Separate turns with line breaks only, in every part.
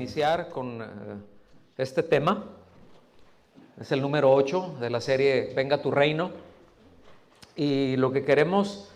iniciar con este tema. Es el número 8 de la serie Venga tu Reino. Y lo que queremos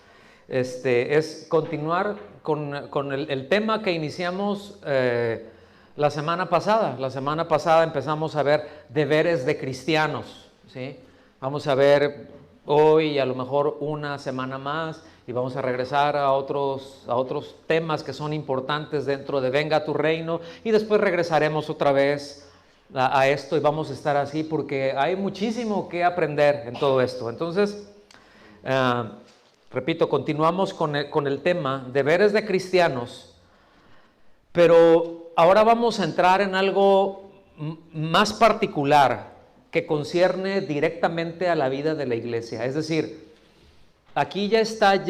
es continuar con el tema que iniciamos la semana pasada. La semana pasada empezamos a ver deberes de cristianos, ¿sí? Vamos a ver hoy a lo mejor una semana más y vamos a regresar a otros temas que son importantes dentro de Venga tu Reino, y después regresaremos otra vez a esto y vamos a estar así porque hay muchísimo que aprender en todo esto. Entonces, repito, continuamos con el tema deberes de cristianos, pero ahora vamos a entrar en algo más particular que concierne directamente a la vida de la iglesia. Es decir, aquí ya está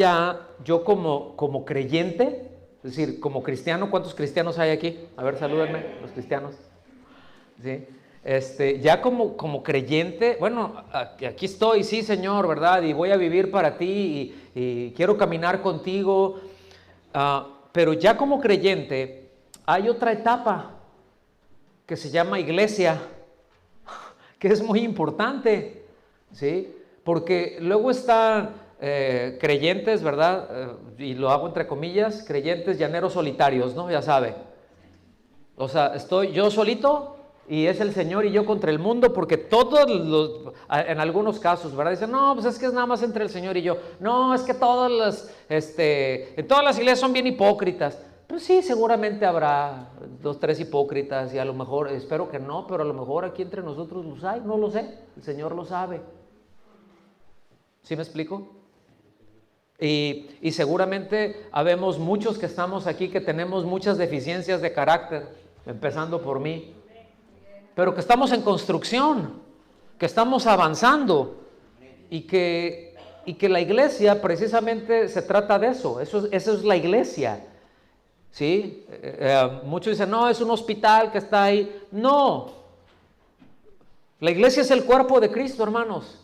yo como creyente, es decir, como cristiano. ¿Cuántos cristianos hay aquí? A ver, salúdenme, los cristianos. ¿Sí? Ya como creyente, bueno, aquí estoy, sí, Señor, ¿verdad? Y voy a vivir para ti y quiero caminar contigo. Pero ya como creyente hay otra etapa que se llama iglesia, que es muy importante, ¿sí? Porque luego están creyentes, ¿verdad? Y lo hago entre comillas, creyentes llaneros solitarios, ¿no? Ya sabe. O sea, estoy yo solito y es el Señor y yo contra el mundo, porque en algunos casos, ¿verdad? Dicen, no, pues es que es nada más entre el Señor y yo. No, es que en todas las iglesias son bien hipócritas. Pues sí, seguramente habrá 2, 3 hipócritas y a lo mejor, espero que no, pero a lo mejor aquí entre nosotros los hay, no lo sé, el Señor lo sabe. ¿Sí me explico? Y seguramente habemos muchos que estamos aquí que tenemos muchas deficiencias de carácter, empezando por mí, pero que estamos en construcción, que estamos avanzando y que la iglesia precisamente se trata de eso es la iglesia. ¿Sí? Muchos dicen, no, es un hospital que está ahí. No, la iglesia es el cuerpo de Cristo, hermanos.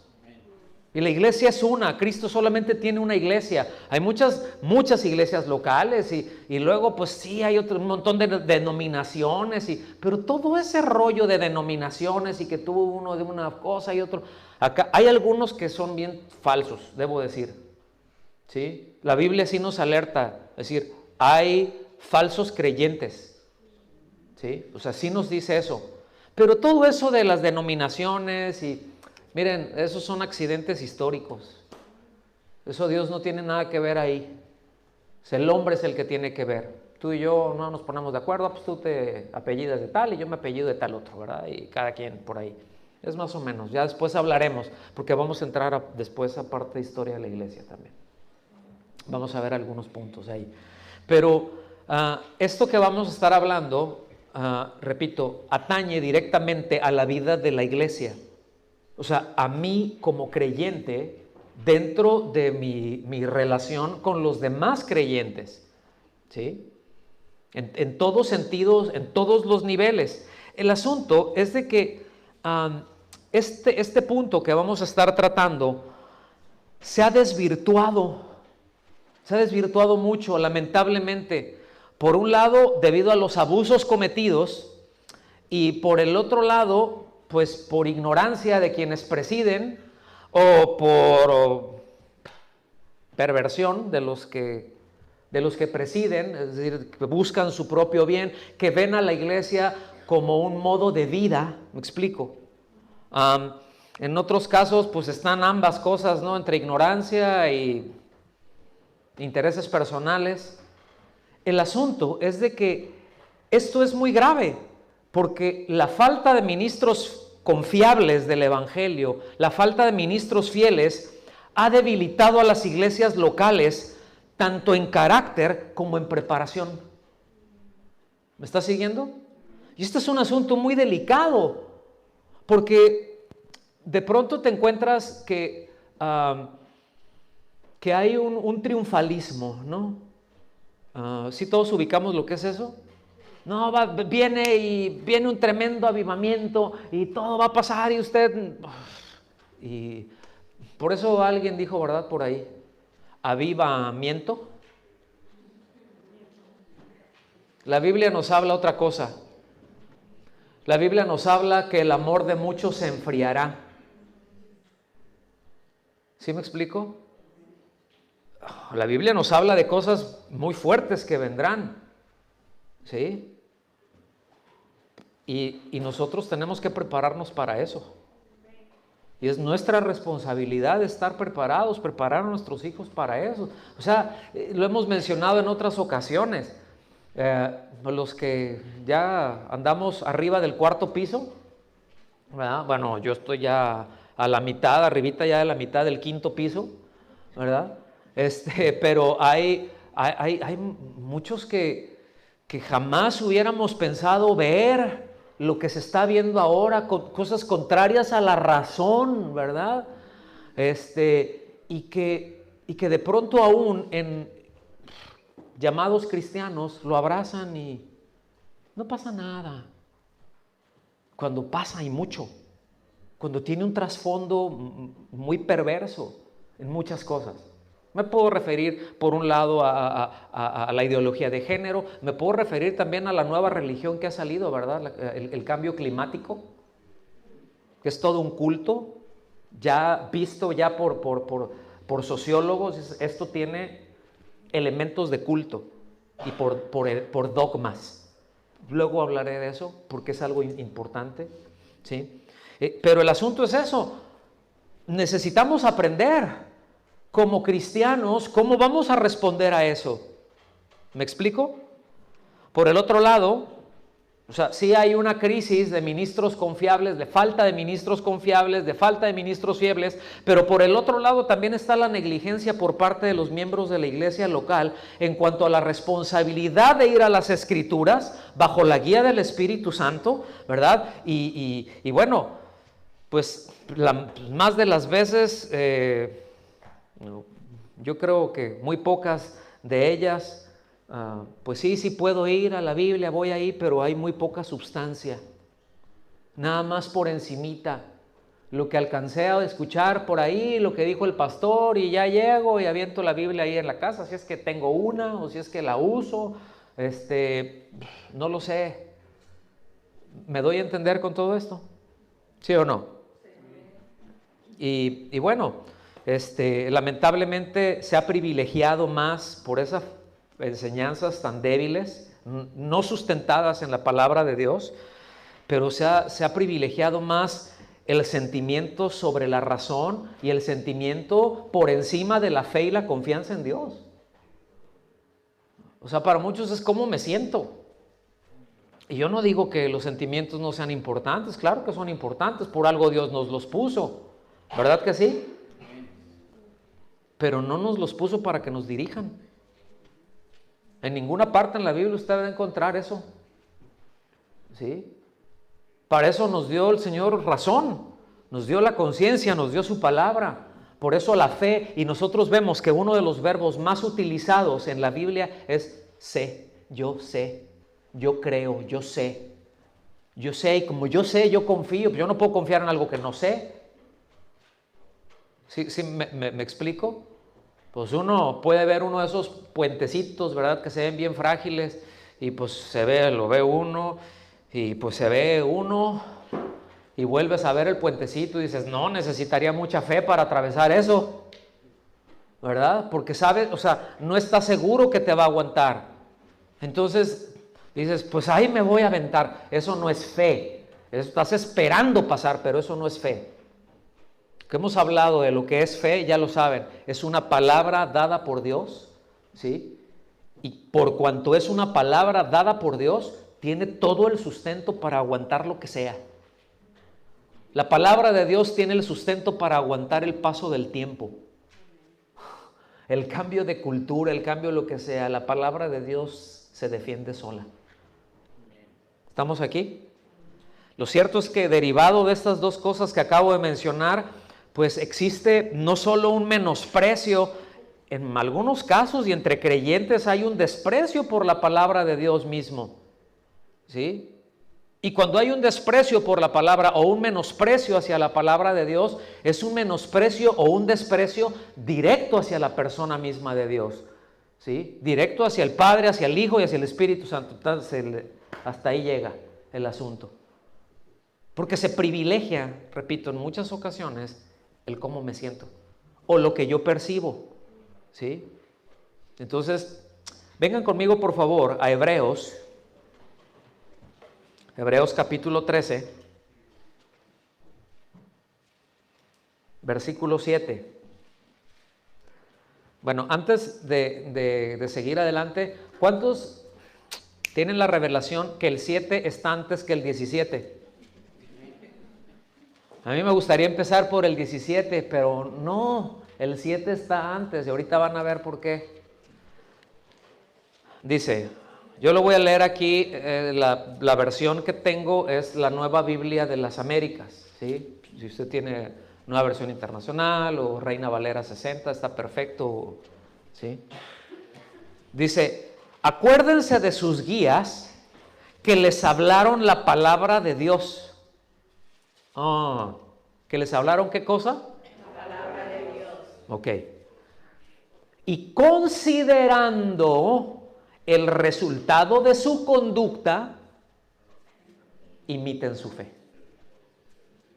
Y la iglesia es una. Cristo solamente tiene una iglesia. Hay muchas iglesias locales y luego pues sí hay un montón de denominaciones, pero todo ese rollo de denominaciones y que tuvo uno de una cosa y otro, acá hay algunos que son bien falsos, debo decir, ¿sí? La Biblia sí nos alerta, es decir, hay falsos creyentes, ¿sí? O sea, sí nos dice eso. Pero todo eso de las denominaciones miren, esos son accidentes históricos. Eso Dios no tiene nada que ver ahí. El hombre es el que tiene que ver. Tú y yo no nos ponemos de acuerdo, pues tú te apellidas de tal y yo me apellido de tal otro, ¿verdad? Y cada quien por ahí. Es más o menos. Ya después hablaremos, porque vamos a entrar después a parte de historia de la iglesia también. Vamos a ver algunos puntos ahí. Pero esto que vamos a estar hablando, repito, atañe directamente a la vida de la iglesia. O sea, a mí como creyente, dentro de mi relación con los demás creyentes, ¿sí? En todos sentidos, en todos los niveles. El asunto es de que este punto que vamos a estar tratando se ha desvirtuado mucho, lamentablemente. Por un lado, debido a los abusos cometidos, y por el otro lado, pues por ignorancia de quienes presiden o por perversión de los que presiden, es decir, que buscan su propio bien, que ven a la iglesia como un modo de vida. ¿Me explico? En otros casos, pues están ambas cosas, ¿no? Entre ignorancia y intereses personales. El asunto es de que esto es muy grave, porque la falta de ministros confiables del evangelio, la falta de ministros fieles, ha debilitado a las iglesias locales, tanto en carácter como en preparación. ¿Me está siguiendo? Y este es un asunto muy delicado, porque de pronto te encuentras que hay un triunfalismo, ¿no? ¿Sí todos ubicamos lo que es eso? No, viene un tremendo avivamiento y todo va a pasar y usted... Y por eso alguien dijo, ¿verdad? Por ahí, avivamiento. La Biblia nos habla otra cosa. La Biblia nos habla que el amor de muchos se enfriará. ¿Sí me explico? La Biblia nos habla de cosas muy fuertes que vendrán. ¿Sí? Y nosotros tenemos que prepararnos para eso. Y es nuestra responsabilidad estar preparados, preparar a nuestros hijos para eso. O sea, lo hemos mencionado en otras ocasiones. Los que ya andamos arriba del 4.º piso, ¿verdad? Bueno, yo estoy ya a la mitad, arribita ya de la mitad del 5.º piso, ¿verdad? Pero hay muchos que jamás hubiéramos pensado ver lo que se está viendo ahora, cosas contrarias a la razón, ¿verdad? Y que de pronto aún en llamados cristianos lo abrazan y no pasa nada. Cuando pasa y mucho, cuando tiene un trasfondo muy perverso en muchas cosas. Me puedo referir por un lado a la ideología de género, me puedo referir también a la nueva religión que ha salido, ¿verdad? El cambio climático, que es todo un culto, ya visto ya por sociólogos. Esto tiene elementos de culto y por dogmas. Luego hablaré de eso porque es algo importante, ¿sí? Pero el asunto es eso, necesitamos aprender como cristianos, ¿cómo vamos a responder a eso? ¿Me explico? Por el otro lado, o sea, sí hay una crisis de ministros confiables, de falta de ministros confiables, de falta de ministros fiables, pero por el otro lado también está la negligencia por parte de los miembros de la iglesia local en cuanto a la responsabilidad de ir a las Escrituras bajo la guía del Espíritu Santo, ¿verdad? Y bueno, pues más de las veces... yo creo que muy pocas de ellas, pues sí puedo ir a la Biblia, voy ahí, pero hay muy poca sustancia, nada más por encimita, lo que alcancé a escuchar por ahí, lo que dijo el pastor, y ya llego y aviento la Biblia ahí en la casa, si es que tengo una o si es que la uso, no lo sé. ¿Me doy a entender con todo esto? ¿Sí o no? Y bueno, lamentablemente se ha privilegiado más por esas enseñanzas tan débiles, no sustentadas en la palabra de Dios, pero se ha privilegiado más el sentimiento sobre la razón y el sentimiento por encima de la fe y la confianza en Dios. O sea, para muchos es cómo me siento. Y yo no digo que los sentimientos no sean importantes, claro que son importantes, por algo Dios nos los puso, ¿verdad que sí? Pero no nos los puso para que nos dirijan. En ninguna parte en la Biblia usted va a encontrar eso. ¿Sí? Para eso nos dio el Señor razón, nos dio la conciencia, nos dio su palabra. Por eso la fe, y nosotros vemos que uno de los verbos más utilizados en la Biblia es sé, yo creo, yo sé. Yo sé, y como yo sé, yo confío. Yo no puedo confiar en algo que no sé. ¿Sí me explico? Pues uno puede ver uno de esos puentecitos, ¿verdad? Que se ven bien frágiles y pues lo ve uno y pues se ve uno y vuelves a ver el puentecito y dices, no, necesitaría mucha fe para atravesar eso, ¿verdad? Porque sabes, o sea, no estás seguro que te va a aguantar. Entonces dices, pues ahí me voy a aventar. Eso no es fe. Estás esperando pasar, pero eso no es fe. Que hemos hablado de lo que es fe, ya lo saben, es una palabra dada por Dios, ¿sí? Y por cuanto es una palabra dada por Dios, tiene todo el sustento para aguantar lo que sea. La palabra de Dios tiene el sustento para aguantar el paso del tiempo, el cambio de cultura, el cambio de lo que sea. La palabra de Dios se defiende sola. ¿Estamos aquí? Lo cierto es que derivado de estas dos cosas que acabo de mencionar, pues existe no solo un menosprecio, en algunos casos y entre creyentes hay un desprecio por la palabra de Dios mismo, ¿sí? Y cuando hay un desprecio por la palabra o un menosprecio hacia la palabra de Dios, es un menosprecio o un desprecio directo hacia la persona misma de Dios, ¿sí? Directo hacia el Padre, hacia el Hijo y hacia el Espíritu Santo. Entonces, hasta ahí llega el asunto. Porque se privilegia, repito, en muchas ocasiones, el cómo me siento o lo que yo percibo, ¿sí? Entonces, vengan conmigo por favor a Hebreos capítulo 13, versículo 7. Bueno, antes de seguir adelante, ¿cuántos tienen la revelación que el 7 está antes que el 17? A mí me gustaría empezar por el 17, pero no, el 7 está antes y ahorita van a ver por qué. Dice, yo lo voy a leer aquí, la versión que tengo es la Nueva Biblia de las Américas, ¿sí? Si usted tiene Nueva Versión Internacional o Reina Valera 60, está perfecto, ¿sí? Dice, acuérdense de sus guías que les hablaron la palabra de Dios. ¿Que les hablaron qué cosa?
La palabra de Dios.
Ok. Y considerando el resultado de su conducta, imiten su fe.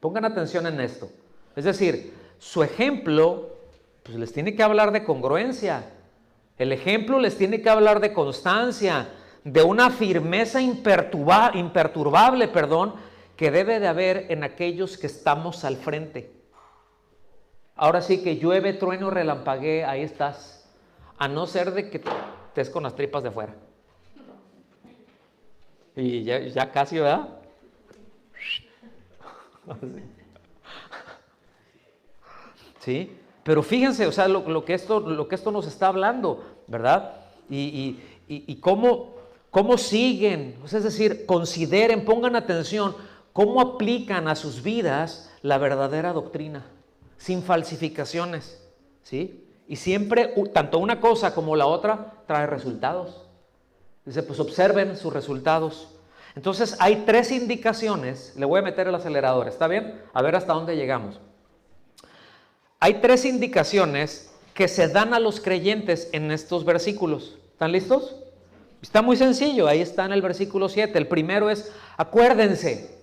Pongan atención en esto. Es decir, su ejemplo, pues les tiene que hablar de congruencia. El ejemplo les tiene que hablar de constancia, de una firmeza imperturbable, que debe de haber en aquellos que estamos al frente. Ahora sí que llueve, trueno, relampaguee, ahí estás. A no ser de que estés con las tripas de fuera. Y ya casi, ¿verdad? ¿Sí? Pero fíjense, o sea, lo que esto nos está hablando, ¿verdad? Y cómo siguen, o sea, es decir, consideren, pongan atención, cómo aplican a sus vidas la verdadera doctrina, sin falsificaciones, ¿sí? Y siempre, tanto una cosa como la otra, trae resultados. Dice, pues observen sus resultados. Entonces, hay 3 indicaciones, le voy a meter el acelerador, ¿está bien? A ver hasta dónde llegamos. Hay 3 indicaciones que se dan a los creyentes en estos versículos. ¿Están listos? Está muy sencillo, ahí está en el versículo 7. El primero es, acuérdense.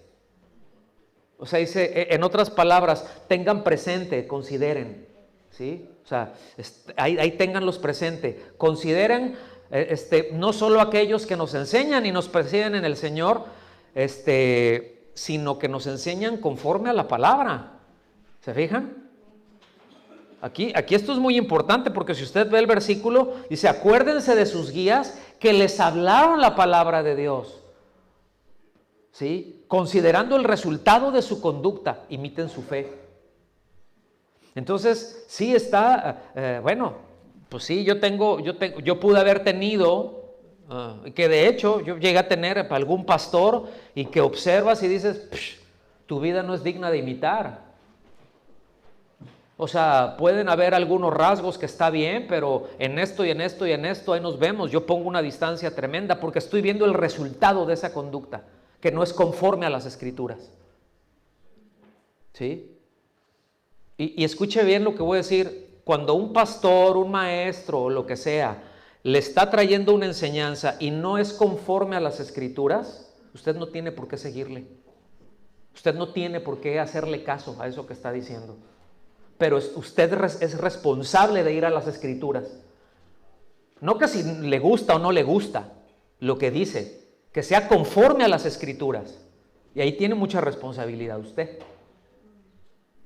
O sea, dice, en otras palabras, tengan presente, consideren, ¿sí? O sea, ahí tenganlos presente. Consideren, no solo aquellos que nos enseñan y nos presiden en el Señor, sino que nos enseñan conforme a la palabra. ¿Se fijan? Aquí esto es muy importante porque si usted ve el versículo, dice, acuérdense de sus guías que les hablaron la palabra de Dios. ¿Sí? Considerando el resultado de su conducta, imiten su fe. Entonces, sí está, bueno, pues sí, yo pude haber tenido, que de hecho yo llegué a tener algún pastor y que observas y dices, tu vida no es digna de imitar. O sea, pueden haber algunos rasgos que está bien, pero en esto y en esto y en esto, ahí nos vemos. Yo pongo una distancia tremenda porque estoy viendo el resultado de esa conducta, que no es conforme a las Escrituras. ¿Sí? Y escuche bien lo que voy a decir. Cuando un pastor, un maestro o lo que sea, le está trayendo una enseñanza y no es conforme a las Escrituras, usted no tiene por qué seguirle. Usted no tiene por qué hacerle caso a eso que está diciendo. Pero usted es responsable de ir a las Escrituras. No que si le gusta o no le gusta lo que dice, que sea conforme a las Escrituras. Y ahí tiene mucha responsabilidad usted.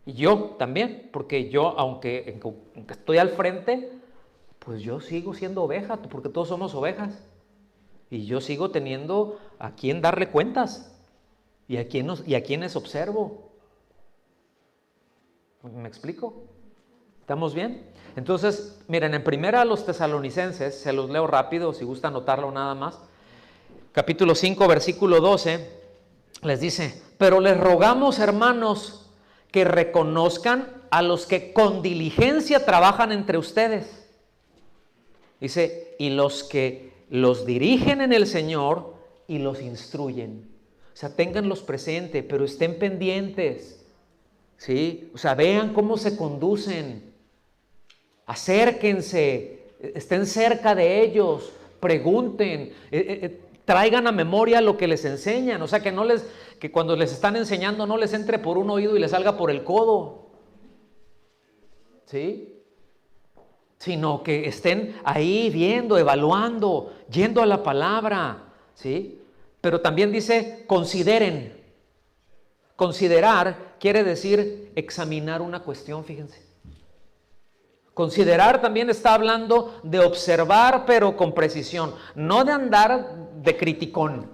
Y yo también, porque yo, aunque estoy al frente, pues yo sigo siendo oveja, porque todos somos ovejas. Y yo sigo teniendo a quien darle cuentas y a quienes observo. ¿Me explico? ¿Estamos bien? Entonces, miren, en primera a los Tesalonicenses, se los leo rápido, si gusta anotarlo nada más. Capítulo 5, versículo 12, les dice, pero les rogamos, hermanos, que reconozcan a los que con diligencia trabajan entre ustedes. Dice, y los que los dirigen en el Señor y los instruyen. O sea, ténganlos presente, pero estén pendientes. ¿Sí? O sea, vean cómo se conducen, acérquense, estén cerca de ellos, pregunten, traigan a memoria lo que les enseñan. O sea, que cuando les están enseñando no les entre por un oído y les salga por el codo. ¿Sí? Sino que estén ahí viendo, evaluando, yendo a la palabra. ¿Sí? Pero también dice, consideren. Considerar quiere decir examinar una cuestión, fíjense. Considerar también está hablando de observar, pero con precisión, no de andar de criticón.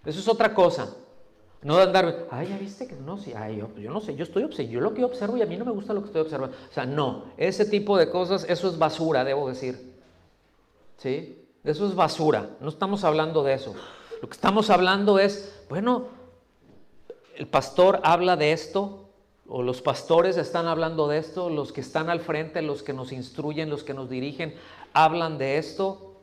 Eso es otra cosa. No de andar, ay, ya viste que no, sí, ay, yo no sé, yo lo que observo y a mí no me gusta lo que estoy observando. O sea, no, ese tipo de cosas, eso es basura, debo decir. ¿Sí? Eso es basura, no estamos hablando de eso. Lo que estamos hablando es, bueno, el pastor habla de esto, o los pastores están hablando de esto, los que están al frente, los que nos instruyen, los que nos dirigen, hablan de esto,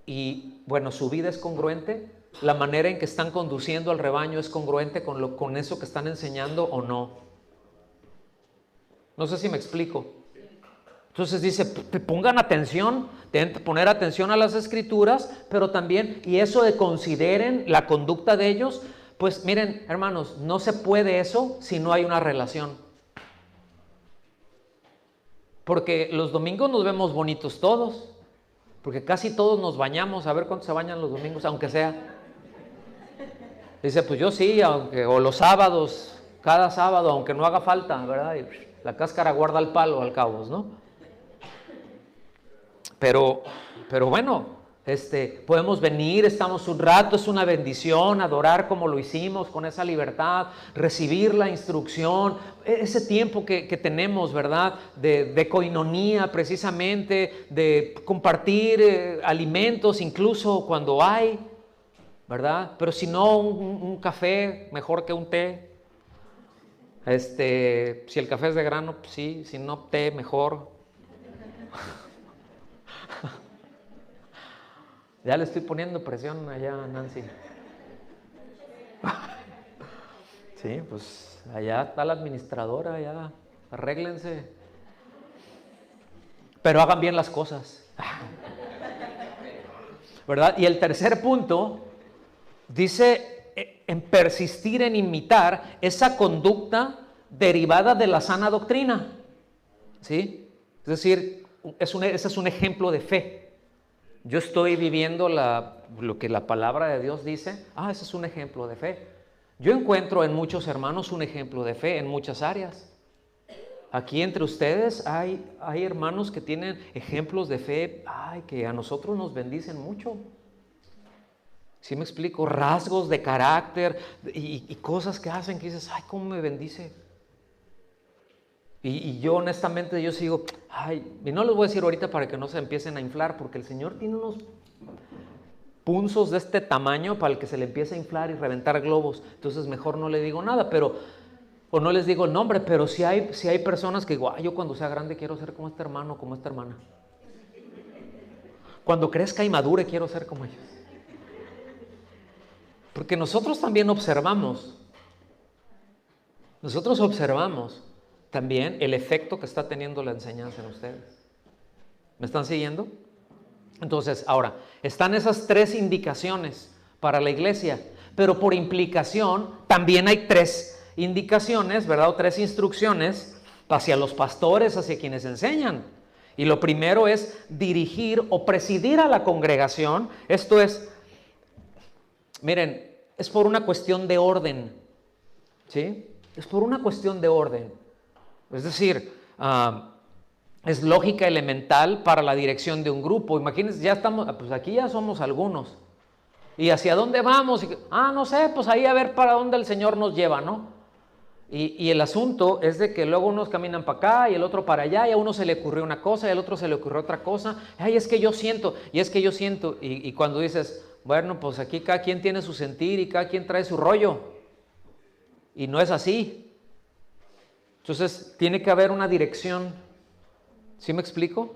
y bueno, su vida es congruente, la manera en que están conduciendo al rebaño es congruente con eso que están enseñando o no. No sé si me explico. Entonces dice, pongan atención, deben poner atención a las escrituras, pero también, y eso de consideren la conducta de ellos. Pues miren, hermanos, no se puede eso si no hay una relación. Porque los domingos nos vemos bonitos todos, porque casi todos nos bañamos, a ver cuántos se bañan los domingos, aunque sea. Dice, pues yo sí, o los sábados, cada sábado, aunque no haga falta, ¿verdad? Y la cáscara guarda el palo al cabo, ¿no? Pero bueno, podemos venir, estamos un rato, es una bendición adorar como lo hicimos, con esa libertad, recibir la instrucción, ese tiempo que tenemos, ¿verdad? De coinonía precisamente, de compartir alimentos incluso cuando hay, ¿verdad? Pero si no, un café mejor que un té. Si el café es de grano, pues sí, si no, té mejor. Ya le estoy poniendo presión allá a Nancy. Sí, pues allá está la administradora, ya arréglense. Pero hagan bien las cosas. ¿Verdad? Y el tercer punto dice en persistir en imitar esa conducta derivada de la sana doctrina. ¿Sí? Es decir, ese es un ejemplo de fe. Yo estoy viviendo lo que la palabra de Dios dice. Ese es un ejemplo de fe. Yo encuentro en muchos hermanos un ejemplo de fe en muchas áreas. Aquí entre ustedes hay hermanos que tienen ejemplos de fe, que a nosotros nos bendicen mucho. ¿Sí me explico? Rasgos de carácter y cosas que hacen que dices, cómo me bendice. Y yo honestamente yo sigo, y no les voy a decir ahorita para que no se empiecen a inflar, porque el Señor tiene unos punzos de este tamaño para el que se le empiece a inflar y reventar globos. Entonces mejor no le digo nada, o no les digo el nombre, pero si hay personas que digo, yo cuando sea grande quiero ser como este hermano, como esta hermana. Cuando crezca y madure quiero ser como ellos. Porque nosotros también observamos también el efecto que está teniendo la enseñanza en ustedes. ¿Me están siguiendo? Entonces, ahora, están esas 3 indicaciones para la iglesia, pero por implicación también hay 3 indicaciones, ¿verdad? O 3 instrucciones hacia los pastores, hacia quienes enseñan. Y lo primero es dirigir o presidir a la congregación. Esto es, miren, es por una cuestión de orden, ¿sí? Es por una cuestión de orden. Es decir, es lógica elemental para la dirección de un grupo. Imagínense, ya estamos, pues aquí ya somos algunos. ¿Y hacia dónde vamos? No sé, pues ahí a ver para dónde el Señor nos lleva, ¿no? Y el asunto es de que luego unos caminan para acá y el otro para allá, y a uno se le ocurrió una cosa y al otro se le ocurrió otra cosa. Es que yo siento, y cuando dices, bueno, pues aquí cada quien tiene su sentir y cada quien trae su rollo. Y no es así. Entonces, tiene que haber una dirección. ¿Sí me explico?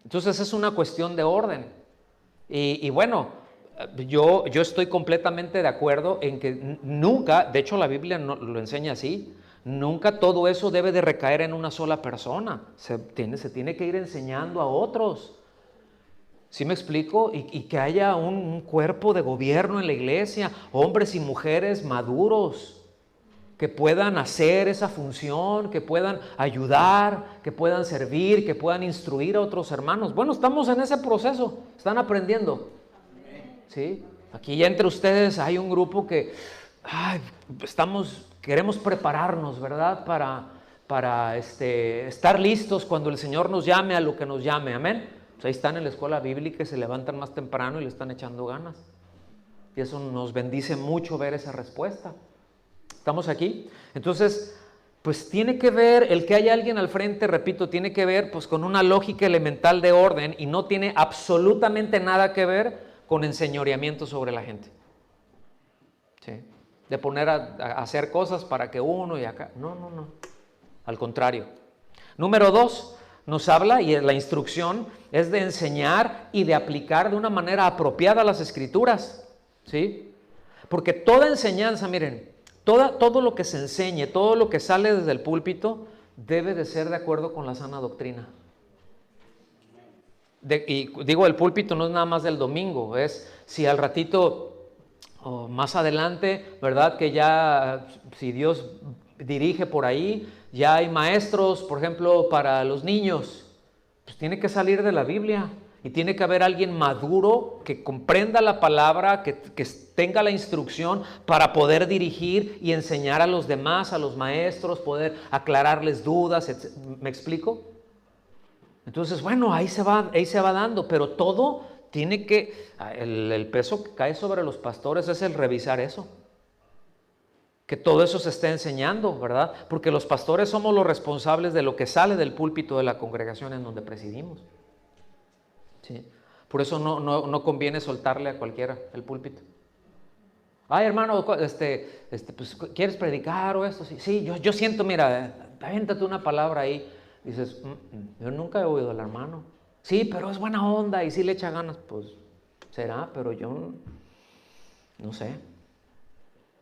Entonces, es una cuestión de orden. Y bueno, yo estoy completamente de acuerdo en que nunca, de hecho la Biblia lo enseña así, nunca todo eso debe de recaer en una sola persona. Se tiene que ir enseñando a otros. ¿Sí me explico? Y que haya un cuerpo de gobierno en la iglesia, hombres y mujeres maduros, que puedan hacer esa función, que puedan ayudar, que puedan servir, que puedan instruir a otros hermanos. Bueno, estamos en ese proceso, están aprendiendo. ¿Sí? Aquí ya entre ustedes hay un grupo que queremos prepararnos, ¿verdad? Para estar listos cuando el Señor nos llame a lo que nos llame, amén. Pues ahí están en la escuela bíblica y se levantan más temprano y le están echando ganas. Y eso nos bendice mucho ver esa respuesta. ¿Estamos aquí? Entonces, pues tiene que ver, el que haya alguien al frente, repito, tiene que ver pues con una lógica elemental de orden y no tiene absolutamente nada que ver con enseñoreamiento sobre la gente. ¿Sí? De poner a hacer cosas para que uno y acá. No. Al contrario. Número 2, nos habla, y la instrucción es de enseñar y de aplicar de una manera apropiada las Escrituras. ¿Sí? Porque toda enseñanza, miren, todo lo que se enseñe, todo lo que sale desde el púlpito, debe de ser de acuerdo con la sana doctrina. Y digo, el púlpito no es nada más del domingo, es si al ratito o más adelante, ¿verdad? Que ya, si Dios dirige por ahí, ya hay maestros, por ejemplo, para los niños, pues tiene que salir de la Biblia. Y tiene que haber alguien maduro que comprenda la palabra, que tenga la instrucción para poder dirigir y enseñar a los demás, a los maestros, poder aclararles dudas, etc. ¿Me explico? Entonces, bueno, ahí se va dando, pero todo tiene que, el peso que cae sobre los pastores es el revisar eso. Que todo eso se esté enseñando, ¿verdad? Porque los pastores somos los responsables de lo que sale del púlpito de la congregación en donde presidimos. Sí. Por eso no conviene soltarle a cualquiera el púlpito. Ay, hermano, pues, ¿quieres predicar o esto? Sí, yo siento, mira, avéntate una palabra ahí. Dices, yo nunca he oído al hermano. Sí, pero es buena onda y sí le echa ganas. Pues será, pero yo no sé.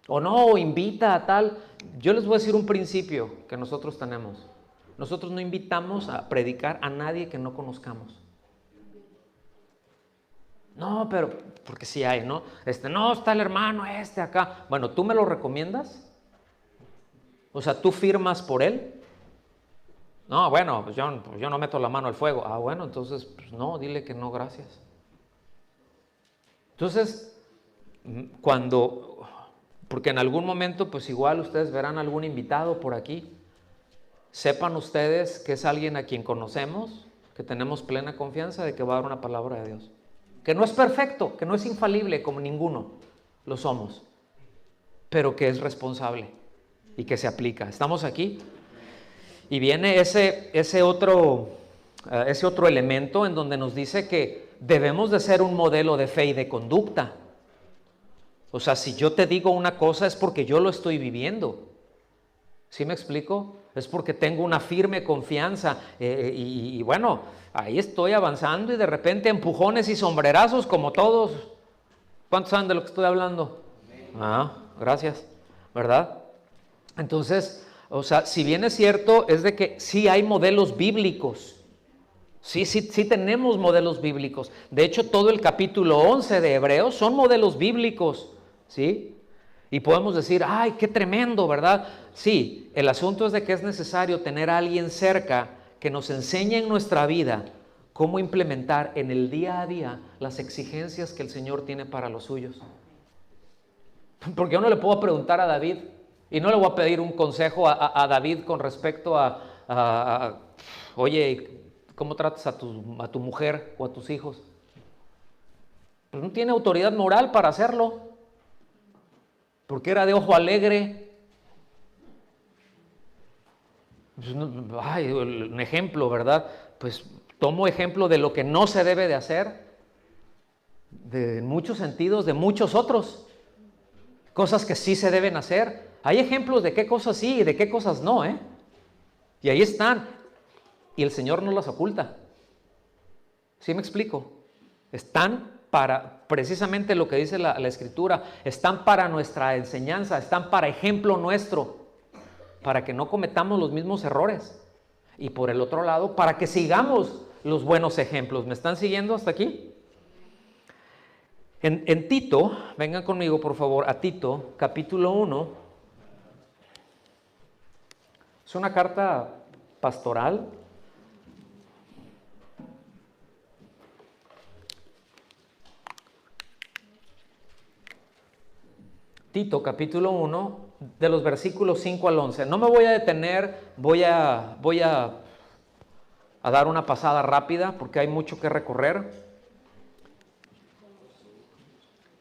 O no, invita a tal. Yo les voy a decir un principio que nosotros tenemos. Nosotros no invitamos a predicar a nadie que no conozcamos. No, pero, porque sí hay, ¿no? No, está el hermano acá. Bueno, ¿tú me lo recomiendas? O sea, ¿tú firmas por él? No, bueno, pues yo no meto la mano al fuego. Ah, bueno, entonces, pues no, dile que no, gracias. Entonces, porque en algún momento, pues igual ustedes verán algún invitado por aquí. Sepan ustedes que es alguien a quien conocemos, que tenemos plena confianza de que va a dar una palabra de Dios. Que no es perfecto, que no es infalible como ninguno, lo somos, pero que es responsable y que se aplica. ¿Estamos aquí? Y viene ese otro elemento en donde nos dice que debemos de ser un modelo de fe y de conducta. O sea, si yo te digo una cosa es porque yo lo estoy viviendo. ¿Sí me explico? Es porque tengo una firme confianza y bueno, ahí estoy avanzando y de repente empujones y sombrerazos como todos. ¿Cuántos saben de lo que estoy hablando? Gracias, ¿verdad? Entonces, o sea, si bien es cierto, es de que sí hay modelos bíblicos. Sí tenemos modelos bíblicos. De hecho, todo el capítulo 11 de Hebreos son modelos bíblicos, ¿sí? Y podemos decir, ¡ay, qué tremendo!, ¿verdad? Sí, el asunto es de que es necesario tener a alguien cerca que nos enseñe en nuestra vida cómo implementar en el día a día las exigencias que el Señor tiene para los suyos. Porque yo no le puedo preguntar a David, y no le voy a pedir un consejo a David con respecto a oye, ¿cómo tratas a tu mujer o a tus hijos? Pues no tiene autoridad moral para hacerlo. Porque era de ojo alegre. Pues un ejemplo, ¿verdad? Pues tomo ejemplo de lo que no se debe de hacer, en muchos sentidos, de muchos otros. Cosas que sí se deben hacer. Hay ejemplos de qué cosas sí y de qué cosas no, ¿eh? Y ahí están. Y el Señor no las oculta. ¿Sí me explico? Están para, precisamente lo que dice la Escritura, están para nuestra enseñanza, están para ejemplo nuestro, para que no cometamos los mismos errores. Y por el otro lado, para que sigamos los buenos ejemplos. ¿Me están siguiendo hasta aquí? En Tito, vengan conmigo por favor a Tito, capítulo 1. Es una carta pastoral. Tito, capítulo 1, de los versículos 5 al 11. No me voy a detener, voy a dar una pasada rápida porque hay mucho que recorrer.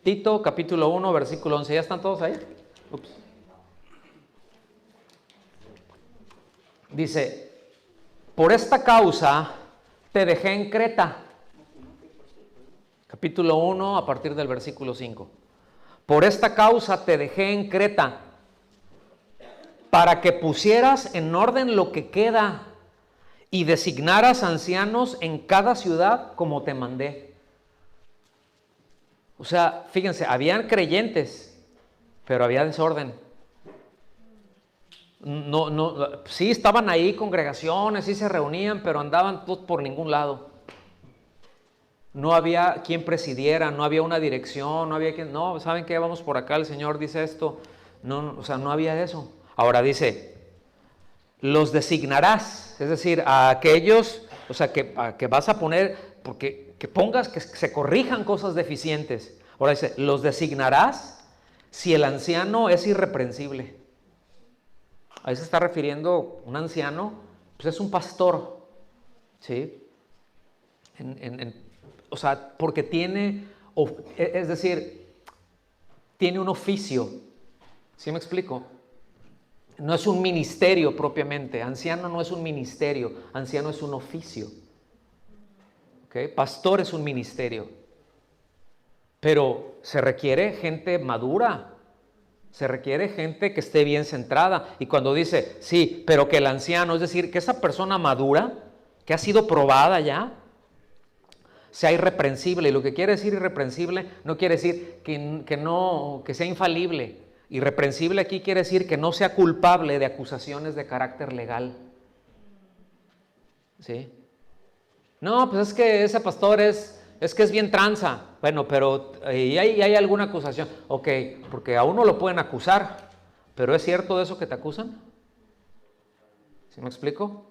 Tito, capítulo 1, versículo 11. ¿Ya están todos ahí? Ups. Dice, por esta causa te dejé en Creta. Capítulo 1, a partir del versículo 5. Por esta causa te dejé en Creta, para que pusieras en orden lo que queda y designaras ancianos en cada ciudad como te mandé. O sea, fíjense, habían creyentes, pero había desorden. Sí estaban ahí congregaciones, sí se reunían, pero andaban todos por ningún lado. No había quien presidiera, no había una dirección, no había quien, no, ¿saben qué? Vamos por acá, el Señor dice esto. No, o sea, no había eso. Ahora dice, los designarás, es decir, a aquellos, o sea, que vas a poner, porque que pongas que se corrijan cosas deficientes. Ahora dice, los designarás si el anciano es irreprensible. Ahí se está refiriendo un anciano, pues es un pastor, ¿sí? O sea, porque tiene, es decir, tiene un oficio. ¿Sí me explico? No es un ministerio propiamente. Anciano no es un ministerio, anciano es un oficio. ¿Okay? Pastor es un ministerio. Pero se requiere gente madura, se requiere gente que esté bien centrada. Y cuando dice, sí, pero que el anciano, es decir, que esa persona madura, que ha sido probada ya, sea irreprensible. Y lo que quiere decir irreprensible no quiere decir que sea infalible. Irreprensible aquí quiere decir que no sea culpable de acusaciones de carácter legal. ¿Sí? No, pues es que ese pastor es que es bien tranza. Bueno, pero ¿hay alguna acusación? Ok, porque a uno lo pueden acusar, pero ¿es cierto eso que te acusan? ¿Sí me explico?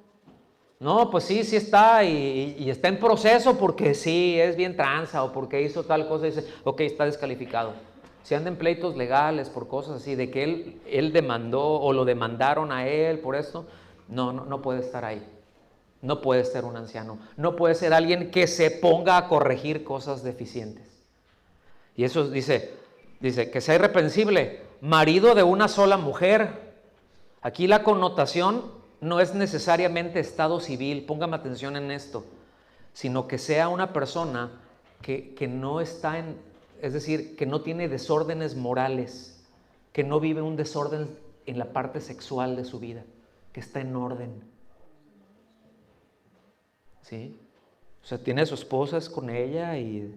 No, pues sí está y está en proceso porque sí, es bien tranza o porque hizo tal cosa y dice, ok, está descalificado. Si anda en pleitos legales por cosas así, de que él demandó o lo demandaron a él por esto, no puede estar ahí. No puede ser un anciano. No puede ser alguien que se ponga a corregir cosas deficientes. Y eso dice que sea irreprensible, marido de una sola mujer. Aquí la connotación no es necesariamente estado civil, póngame atención en esto, sino que sea una persona que no está es decir, que no tiene desórdenes morales, que no vive un desorden en la parte sexual de su vida, que está en orden. ¿Sí? O sea, tiene a su esposa, es con ella y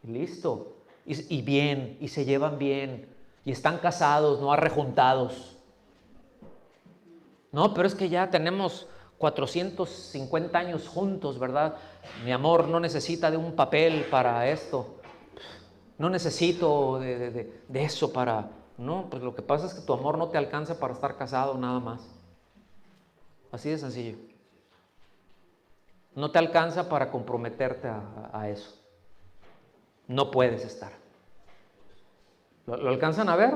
listo. Y bien, y se llevan bien, y están casados, no arrejuntados. No, pero es que ya tenemos 450 años juntos, ¿verdad? Mi amor no necesita de un papel para esto. No necesito de eso para... No, pues lo que pasa es que tu amor no te alcanza para estar casado nada más. Así de sencillo. No te alcanza para comprometerte a eso. No puedes estar. ¿Lo alcanzan a ver?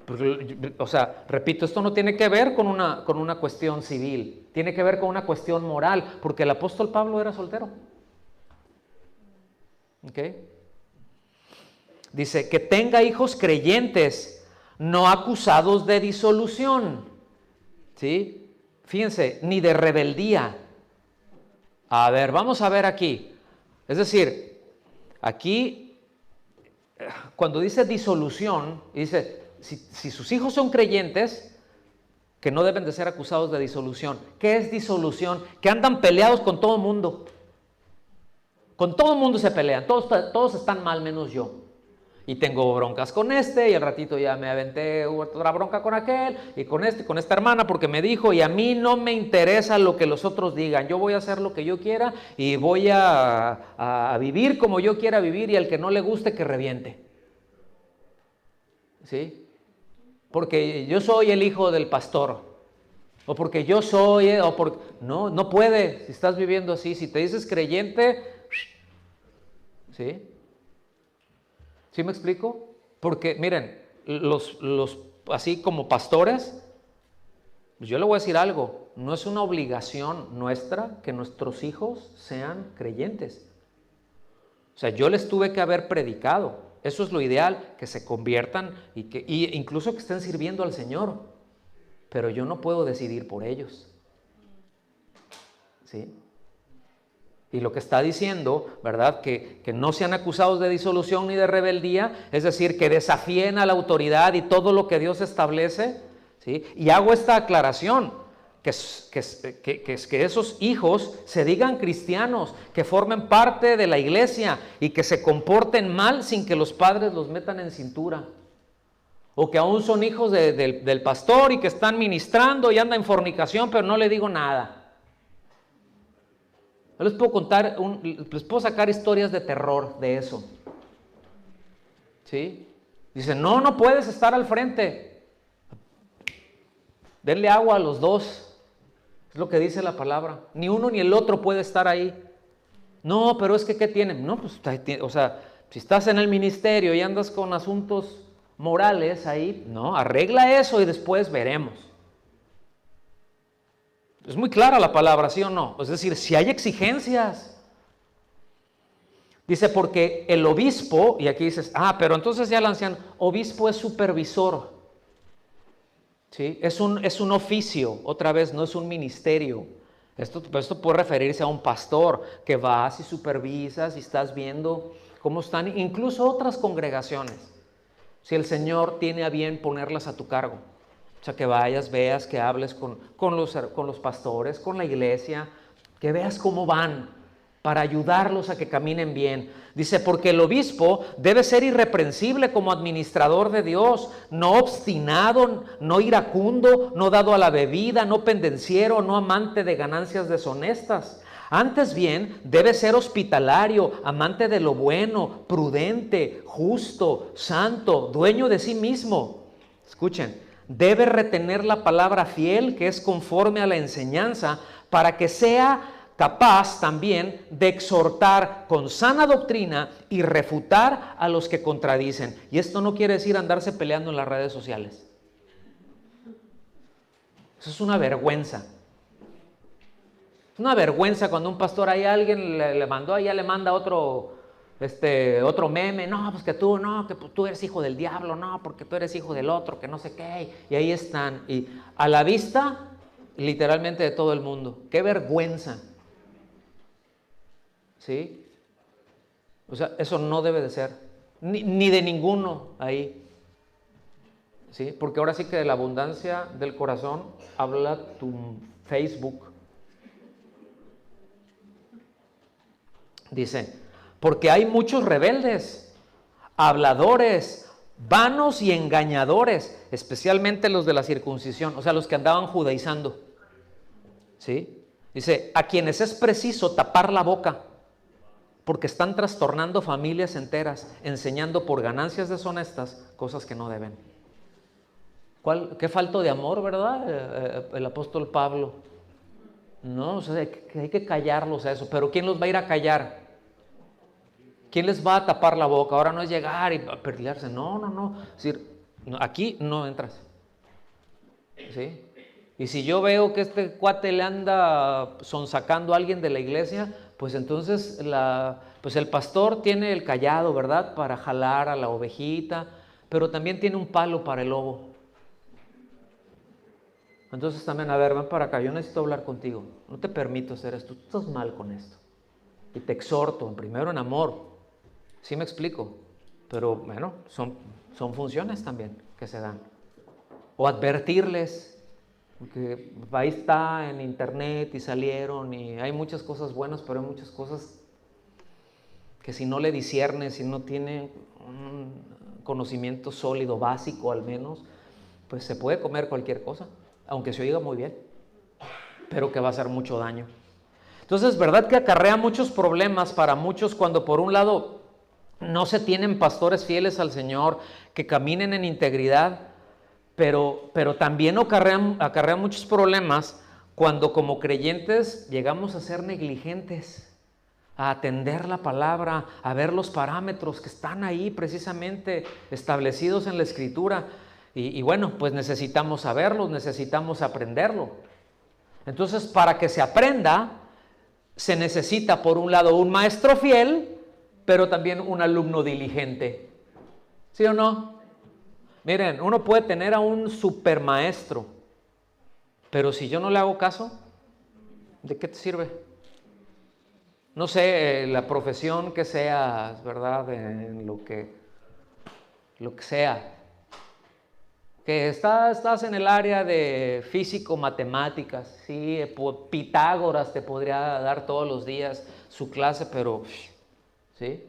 Porque, o sea, repito, esto no tiene que ver con una cuestión civil, tiene que ver con una cuestión moral, porque el apóstol Pablo era soltero. ¿Ok? Dice, que tenga hijos creyentes, no acusados de disolución. ¿Sí? Fíjense, ni de rebeldía. A ver, vamos a ver aquí. Es decir, aquí, cuando dice disolución, dice, si sus hijos son creyentes, que no deben de ser acusados de disolución. ¿Qué es disolución? Que andan peleados con todo el mundo. Con todo el mundo se pelean, todos están mal menos yo. Y tengo broncas con este, y al ratito ya me aventé otra bronca con aquel, y con esta hermana porque me dijo, y a mí no me interesa lo que los otros digan. Yo voy a hacer lo que yo quiera y voy a vivir como yo quiera vivir, y al que no le guste que reviente. ¿Sí? Porque yo soy el hijo del pastor, o porque yo soy, No, no puede, si estás viviendo así. Si te dices creyente, ¿sí? ¿Sí me explico? Porque miren, los así como pastores, pues yo le voy a decir algo, no es una obligación nuestra que nuestros hijos sean creyentes. O sea, yo les tuve que haber predicado. Eso es lo ideal, que se conviertan y incluso que estén sirviendo al Señor. Pero yo no puedo decidir por ellos. ¿Sí? Y lo que está diciendo, ¿verdad? Que no sean acusados de disolución ni de rebeldía, es decir, que desafíen a la autoridad y todo lo que Dios establece, ¿sí? Y hago esta aclaración, que esos hijos se digan cristianos, que formen parte de la iglesia y que se comporten mal sin que los padres los metan en cintura. O que aún son hijos del pastor y que están ministrando y andan en fornicación, pero no le digo nada. Yo les puedo contar, les puedo sacar historias de terror de eso. ¿Sí? Dicen, no puedes estar al frente. Denle agua a los dos. Es lo que dice la palabra. Ni uno ni el otro puede estar ahí. No, pero es que ¿qué tienen? No, pues, o sea, si estás en el ministerio y andas con asuntos morales ahí, no, arregla eso y después veremos. Es muy clara la palabra, ¿sí o no? Es decir, si hay exigencias. Dice, porque el obispo, y aquí dices, pero entonces ya el anciano, obispo es supervisor. ¿Sí? Es un oficio, otra vez, no es un ministerio. Esto puede referirse a un pastor que vas y supervisas y estás viendo cómo están, incluso otras congregaciones. Si el Señor tiene a bien ponerlas a tu cargo. O sea, que vayas, veas, que hables con los pastores, con la iglesia, que veas cómo van para ayudarlos a que caminen bien. Dice, porque el obispo debe ser irreprensible como administrador de Dios, no obstinado, no iracundo, no dado a la bebida, no pendenciero, no amante de ganancias deshonestas. Antes bien, debe ser hospitalario, amante de lo bueno, prudente, justo, santo, dueño de sí mismo. Escuchen. Debe retener la palabra fiel, que es conforme a la enseñanza, para que sea capaz también de exhortar con sana doctrina y refutar a los que contradicen. Y esto no quiere decir andarse peleando en las redes sociales. Eso es una vergüenza. Es una vergüenza cuando un pastor ahí alguien le mandó, ahí ya le manda otro meme, no, pues que tú eres hijo del diablo, no, porque tú eres hijo del otro, que no sé qué, y ahí están, y a la vista, literalmente de todo el mundo. ¡Qué vergüenza! ¿Sí? O sea, eso no debe de ser, ni de ninguno ahí. ¿Sí? Porque ahora sí que de la abundancia del corazón habla tu Facebook. Dice, porque hay muchos rebeldes, habladores, vanos y engañadores, especialmente los de la circuncisión, o sea, los que andaban judaizando. ¿Sí? Dice, a quienes es preciso tapar la boca, porque están trastornando familias enteras, enseñando por ganancias deshonestas cosas que no deben. ¿Qué falto de amor, verdad? El apóstol Pablo. No, o sea, hay que callarlos a eso, pero ¿quién los va a ir a callar? ¿Quién les va a tapar la boca? Ahora no es llegar y pelearse. No. Es decir, aquí no entras. ¿Sí? Y si yo veo que este cuate le anda sonsacando a alguien de la iglesia, pues entonces pues el pastor tiene el callado, ¿verdad? Para jalar a la ovejita, pero también tiene un palo para el lobo. Entonces también, a ver, ven para acá, yo necesito hablar contigo. No te permito hacer esto, tú estás mal con esto. Y te exhorto, primero en amor. ¿Sí me explico? Pero bueno, son funciones también que se dan. O advertirles, porque ahí está en internet y salieron y hay muchas cosas buenas, pero hay muchas cosas que si no le discierne, si no tiene un conocimiento sólido, básico al menos, pues se puede comer cualquier cosa, aunque se oiga muy bien, pero que va a hacer mucho daño. Entonces, ¿verdad que acarrea muchos problemas para muchos cuando por un lado no se tienen pastores fieles al Señor, que caminen en integridad, pero también acarrea muchos problemas cuando como creyentes llegamos a ser negligentes, a atender la palabra, a ver los parámetros que están ahí precisamente establecidos en la Escritura. Y bueno, pues necesitamos saberlos, necesitamos aprenderlo. Entonces, para que se aprenda, se necesita por un lado un maestro fiel, pero también un alumno diligente. ¿Sí o no? Miren, uno puede tener a un supermaestro, pero si yo no le hago caso, ¿de qué te sirve? No sé, la profesión que seas, ¿verdad? En lo que sea. Que estás en el área de físico, matemáticas, sí, Pitágoras te podría dar todos los días su clase, pero, ¿sí?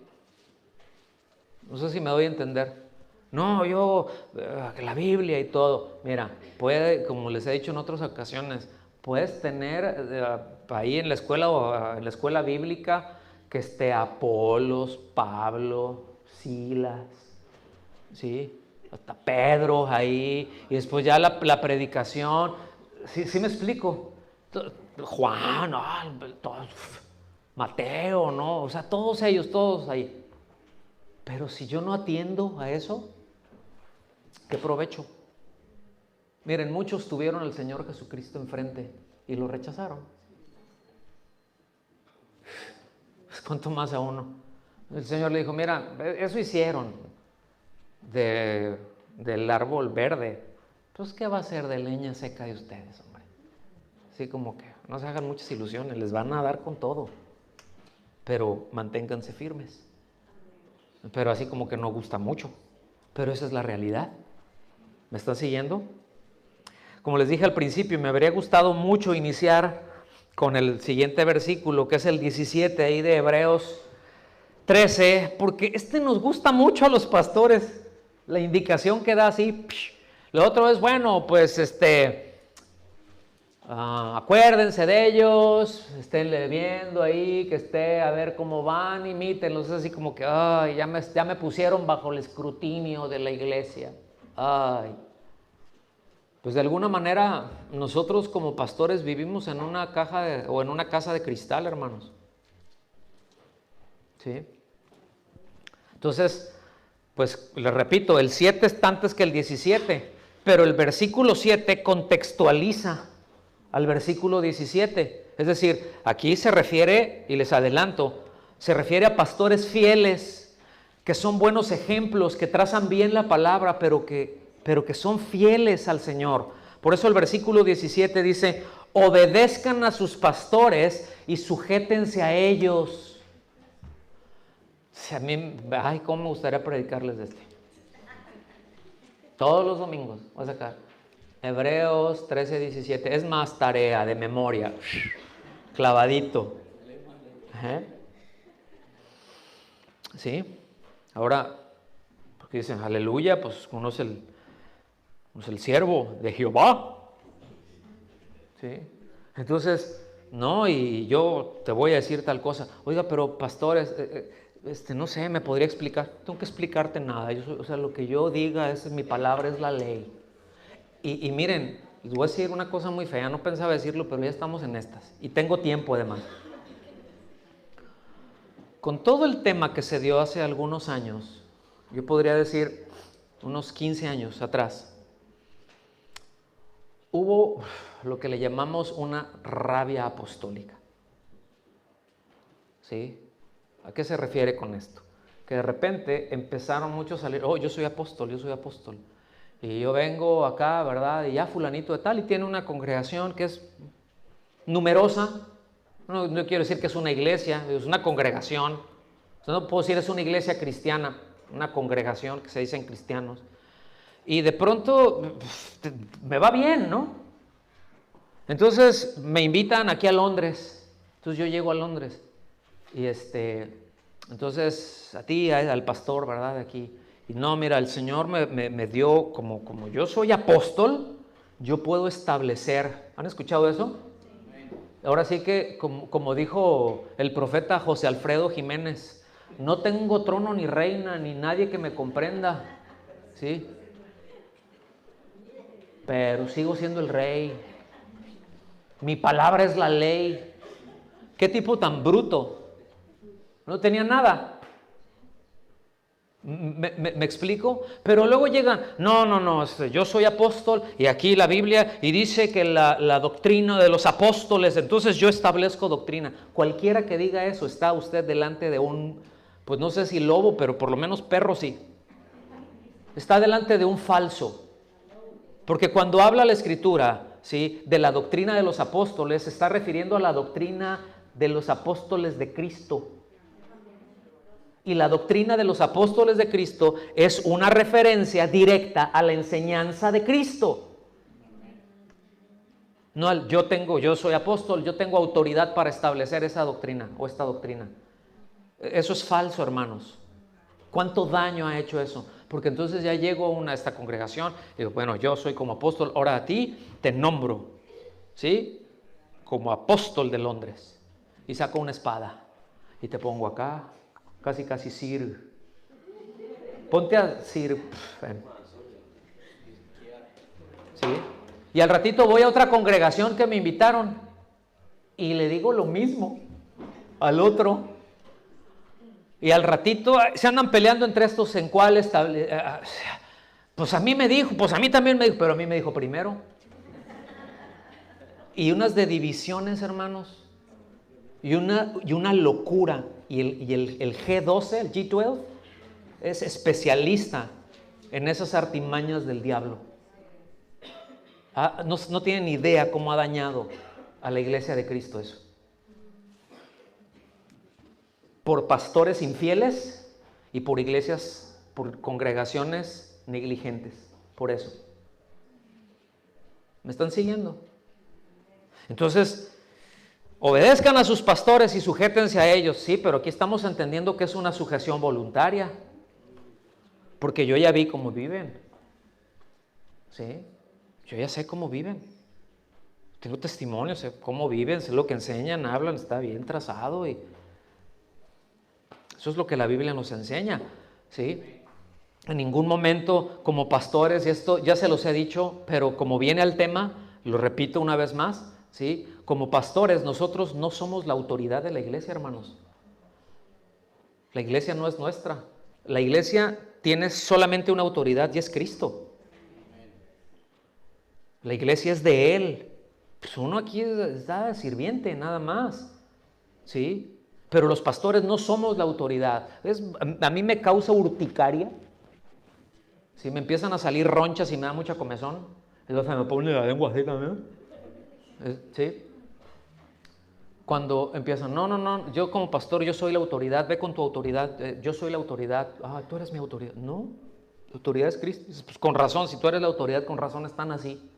No sé si me doy a entender. No, la Biblia y todo. Mira, como les he dicho en otras ocasiones, puedes tener ahí en la escuela o en la escuela bíblica que esté Apolos, Pablo, Silas, ¿sí? Hasta Pedro ahí, y después ya la predicación. ¿Sí me explico? Juan, Mateo, ¿no? O sea, todos ellos, todos ahí. Pero si yo no atiendo a eso, ¿qué provecho? Miren, muchos tuvieron al Señor Jesucristo enfrente y lo rechazaron. ¿Cuánto más a uno? El Señor le dijo, mira, eso hicieron del árbol verde. Pues, ¿qué va a ser de leña seca de ustedes, hombre? Así como que no se hagan muchas ilusiones, les van a dar con todo. Pero manténganse firmes. Pero así como que no gusta mucho. Pero esa es la realidad. ¿Me están siguiendo? Como les dije al principio, me habría gustado mucho iniciar con el siguiente versículo, que es el 17 ahí de Hebreos 13, porque nos gusta mucho a los pastores, la indicación que da así. Lo otro es, bueno, pues acuérdense de ellos, esténle viendo ahí, que esté a ver cómo van, imítenlos, así como que, ay, ya me pusieron bajo el escrutinio de la iglesia. Ay. Pues de alguna manera nosotros como pastores vivimos en una en una casa de cristal, hermanos. ¿Sí? Entonces, pues les repito, el 7 está antes que el 17, pero el versículo 7 contextualiza al versículo 17. Es decir, aquí se refiere, y les adelanto, se refiere a pastores fieles, que son buenos ejemplos, que trazan bien la palabra, pero que son fieles al Señor. Por eso el versículo 17 dice, obedezcan a sus pastores y sujétense a ellos. A mí, cómo me gustaría predicarles de este. Todos los domingos voy a sacar Hebreos 13, 17. Es más tarea de memoria. Clavadito. ¿Sí? Ahora, porque dicen, aleluya, pues uno es el siervo de Jehová. ¿Sí? Entonces, no, y yo te voy a decir tal cosa. Oiga, pero pastores, no sé, ¿me podría explicar? No tengo que explicarte nada. Lo que yo diga, mi palabra es la ley. Y miren, les voy a decir una cosa muy fea, no pensaba decirlo, pero ya estamos en estas. Y tengo tiempo además. Con todo el tema que se dio hace algunos años, yo podría decir unos 15 años atrás, hubo lo que le llamamos una rabia apostólica. ¿Sí? ¿A qué se refiere con esto? Que de repente empezaron muchos a salir, yo soy apóstol. Y yo vengo acá, ¿verdad? Y ya fulanito de tal, y tiene una congregación que es numerosa. No quiero decir que es una iglesia, es una congregación. O sea, no puedo decir es una iglesia cristiana, una congregación que se dicen cristianos. Y de pronto me va bien, ¿no? Entonces me invitan aquí a Londres. Entonces yo llego a Londres y Entonces, a ti, al pastor, ¿verdad? Aquí. Y no, mira, el Señor me dio, como yo soy apóstol, yo puedo establecer. ¿Han escuchado eso? Ahora sí que, como dijo el profeta José Alfredo Jiménez, no tengo trono ni reina, ni nadie que me comprenda, ¿sí? Pero sigo siendo el rey. Mi palabra es la ley. ¿Qué tipo tan bruto? No tenía nada. ¿Me explico? Pero luego llegan, no, yo soy apóstol y aquí la Biblia y dice que la doctrina de los apóstoles, entonces yo establezco doctrina. Cualquiera que diga eso, está usted delante de un, pues no sé si lobo, pero por lo menos perro sí. Está delante de un falso. Porque cuando habla la Escritura, ¿sí?, de la doctrina de los apóstoles, se está refiriendo a la doctrina de los apóstoles de Cristo. Y la doctrina de los apóstoles de Cristo es una referencia directa a la enseñanza de Cristo. No, yo soy apóstol, yo tengo autoridad para establecer esa doctrina o esta doctrina. Eso es falso, hermanos. ¿Cuánto daño ha hecho eso? Porque entonces ya llego a esta congregación y digo, bueno, yo soy como apóstol, ahora a ti te nombro, ¿sí?, como apóstol de Londres. Y saco una espada y te pongo acá. Casi Sir. Ponte a Sir. ¿Sí? Y al ratito voy a otra congregación que me invitaron y le digo lo mismo al otro. Y al ratito se andan peleando entre estos en cuál pues a mí me dijo, pues a mí también me dijo, pero a mí me dijo primero. Y unas de divisiones, hermanos. Y una locura. Y el G12, el G12, es especialista en esas artimañas del diablo. No tienen idea cómo ha dañado a la iglesia de Cristo eso. Por pastores infieles y por iglesias, por congregaciones negligentes. Por eso. ¿Me están siguiendo? Entonces, obedezcan a sus pastores y sujétense a ellos. Sí, pero aquí estamos entendiendo que es una sujeción voluntaria. Porque yo ya vi cómo viven. ¿Sí? Yo ya sé cómo viven. Tengo testimonios, sé cómo viven, sé lo que enseñan, hablan, está bien trazado. Y eso es lo que la Biblia nos enseña. ¿Sí? En ningún momento como pastores, y esto ya se los he dicho, pero como viene al tema, lo repito una vez más, ¿sí? Como pastores, nosotros no somos la autoridad de la iglesia, hermanos. La iglesia no es nuestra. La iglesia tiene solamente una autoridad y es Cristo. La iglesia es de Él. Pues uno aquí está sirviente, nada más. ¿Sí? Pero los pastores no somos la autoridad. A mí me causa urticaria. Si me empiezan a salir ronchas y me da mucha comezón, entonces me pone la lengua así también. ¿Sí? Cuando empiezan, no, yo como pastor, yo soy la autoridad, ve con tu autoridad, yo soy la autoridad, tú eres mi autoridad. No, la autoridad es Cristo. Pues con razón, si tú eres la autoridad, con razón están así.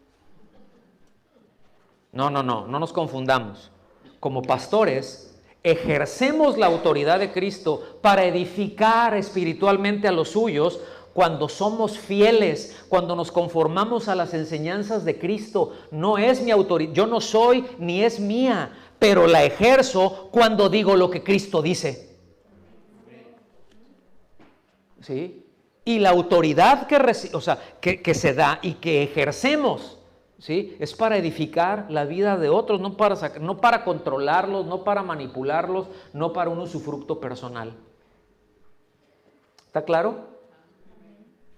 No nos confundamos. Como pastores, ejercemos la autoridad de Cristo para edificar espiritualmente a los suyos. Cuando somos fieles, cuando nos conformamos a las enseñanzas de Cristo, no es mi autoridad, yo no soy ni es mía, pero la ejerzo cuando digo lo que Cristo dice. ¿Sí? Y la autoridad que se da y que ejercemos, ¿sí?, es para edificar la vida de otros, no para controlarlos, no para manipularlos, no para un usufructo personal. ¿Está claro?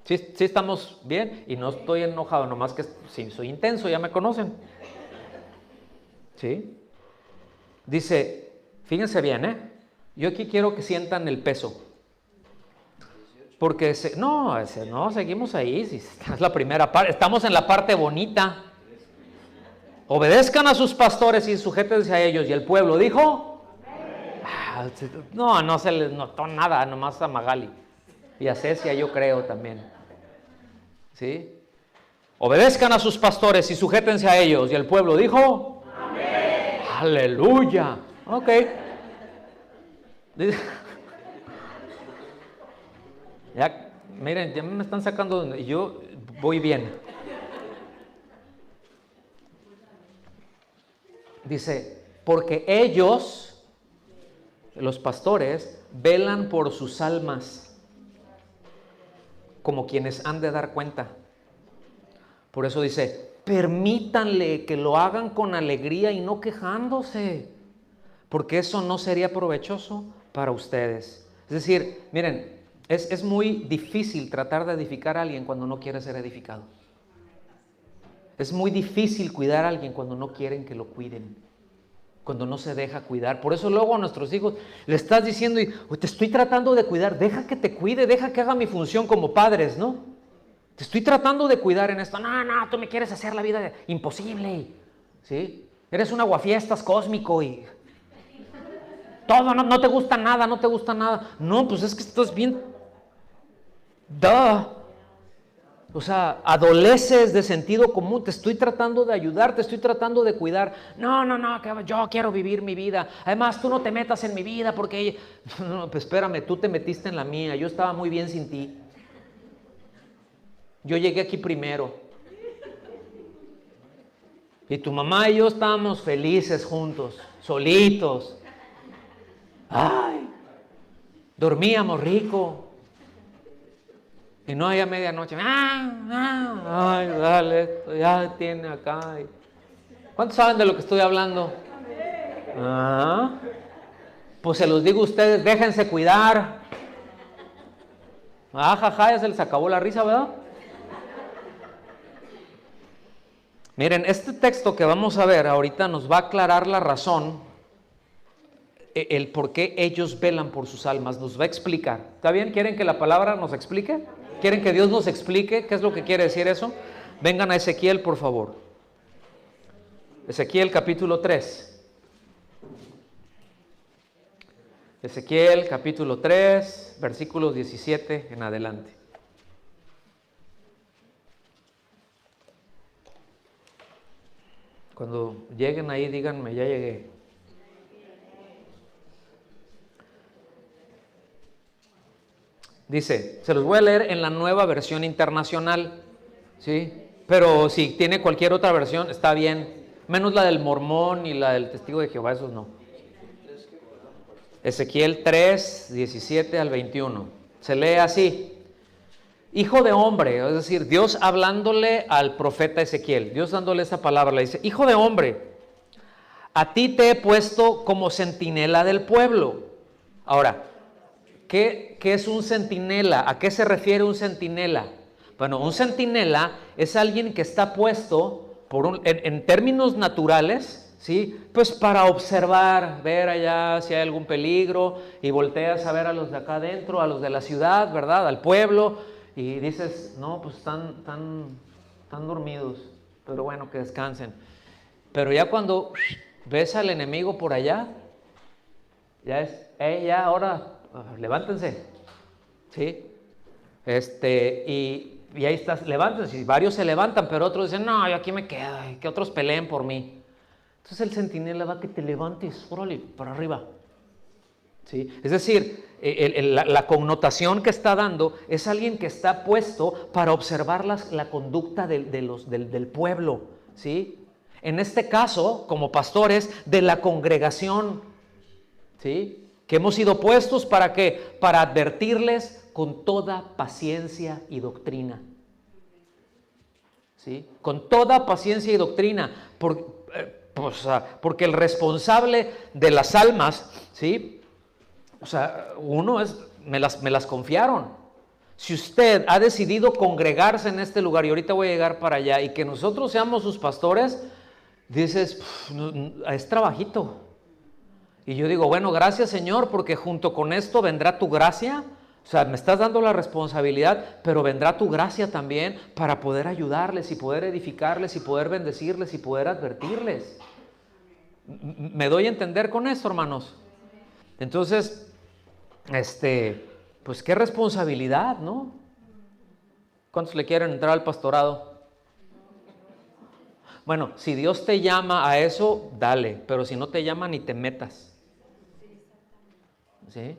Sí, estamos bien y no estoy enojado, nomás que sí, soy intenso, ya me conocen. ¿Sí? Dice, fíjense bien, yo aquí quiero que sientan el peso. Porque, seguimos ahí, es la primera parte, estamos en la parte bonita. Obedezcan a sus pastores y sujétense a ellos. Y el pueblo dijo, no se les notó nada, nomás a Magali. Y a Cecia yo creo también. ¿Sí? Obedezcan a sus pastores y sujétense a ellos. Y el pueblo dijo, amén. Aleluya. Ok. Ya, miren, ya me están sacando y yo voy bien. Dice, porque ellos, los pastores, velan por sus almas como quienes han de dar cuenta. Por eso dice, permítanle que lo hagan con alegría y no quejándose, porque eso no sería provechoso para ustedes. Es decir, miren, es muy difícil tratar de edificar a alguien cuando no quiere ser edificado. Es muy difícil cuidar a alguien cuando no quieren que lo cuiden, cuando no se deja cuidar. Por eso luego a nuestros hijos le estás diciendo, te estoy tratando de cuidar, deja que te cuide, deja que haga mi función como padres, ¿no? Te estoy tratando de cuidar en esto. No, tú me quieres hacer la vida imposible, ¿sí? Eres un aguafiestas cósmico y todo, no te gusta nada, no te gusta nada. No, pues es que estás bien, o sea, adoleces de sentido común. Te estoy tratando de ayudar, te estoy tratando de cuidar. No, que yo quiero vivir mi vida. Además, tú no te metas en mi vida porque... No, pues espérame, tú te metiste en la mía. Yo estaba muy bien sin ti. Yo llegué aquí primero. Y tu mamá y yo estábamos felices juntos, solitos. Ay, dormíamos rico. Y no hay a medianoche. Ay, dale, esto ya tiene acá. ¿Cuántos saben de lo que estoy hablando? Pues se los digo a ustedes, déjense cuidar. Jaja, ya se les acabó la risa, ¿verdad? Miren, este texto que vamos a ver ahorita nos va a aclarar la razón, el por qué ellos velan por sus almas, nos va a explicar. ¿Está bien? ¿Quieren que la palabra nos explique? ¿Quieren que Dios nos explique qué es lo que quiere decir eso? Vengan a Ezequiel, por favor. Ezequiel capítulo 3. Ezequiel capítulo 3, versículos 17 en adelante. Cuando lleguen ahí, díganme, ya llegué. Dice, se los voy a leer en la Nueva Versión Internacional, ¿sí? Pero si tiene cualquier otra versión, está bien. Menos la del Mormón y la del Testigo de Jehová, esos no. Ezequiel 3, 17 al 21. Se lee así. Hijo de hombre, es decir, Dios hablándole al profeta Ezequiel, Dios dándole esa palabra, le dice, hijo de hombre, a ti te he puesto como centinela del pueblo. Ahora, ¿qué es un centinela? ¿A qué se refiere un centinela? Bueno, un centinela es alguien que está puesto, en términos naturales, ¿sí? Pues para observar, ver allá si hay algún peligro, y volteas a ver a los de acá adentro, a los de la ciudad, ¿verdad? Al pueblo, y dices, no, pues están dormidos, pero bueno, que descansen. Pero ya cuando ves al enemigo por allá, ya es, ya ahora, levántense, ¿sí? Y ahí estás, levántense, y varios se levantan, pero otros dicen, no, yo aquí me quedo, que otros peleen por mí. Entonces el centinela va a que te levantes, órale, para arriba, ¿sí? Es decir, la connotación que está dando es alguien que está puesto para observar la conducta del pueblo, ¿sí? En este caso, como pastores de la congregación, ¿sí? Que hemos sido puestos ¿para qué? Para advertirles con toda paciencia y doctrina, ¿sí? Con toda paciencia y doctrina, porque el responsable de las almas, ¿sí? O sea, uno es, me las confiaron. Si usted ha decidido congregarse en este lugar, y ahorita voy a llegar para allá, y que nosotros seamos sus pastores, dices, es trabajito. Y yo digo, bueno, gracias Señor, porque junto con esto vendrá tu gracia. O sea, me estás dando la responsabilidad, pero vendrá tu gracia también para poder ayudarles y poder edificarles y poder bendecirles y poder advertirles. ¿Me doy a entender con esto, hermanos? Entonces, pues qué responsabilidad, ¿no? ¿Cuántos le quieren entrar al pastorado? Bueno, si Dios te llama a eso, dale, pero si no te llama, ni te metas, ¿sí?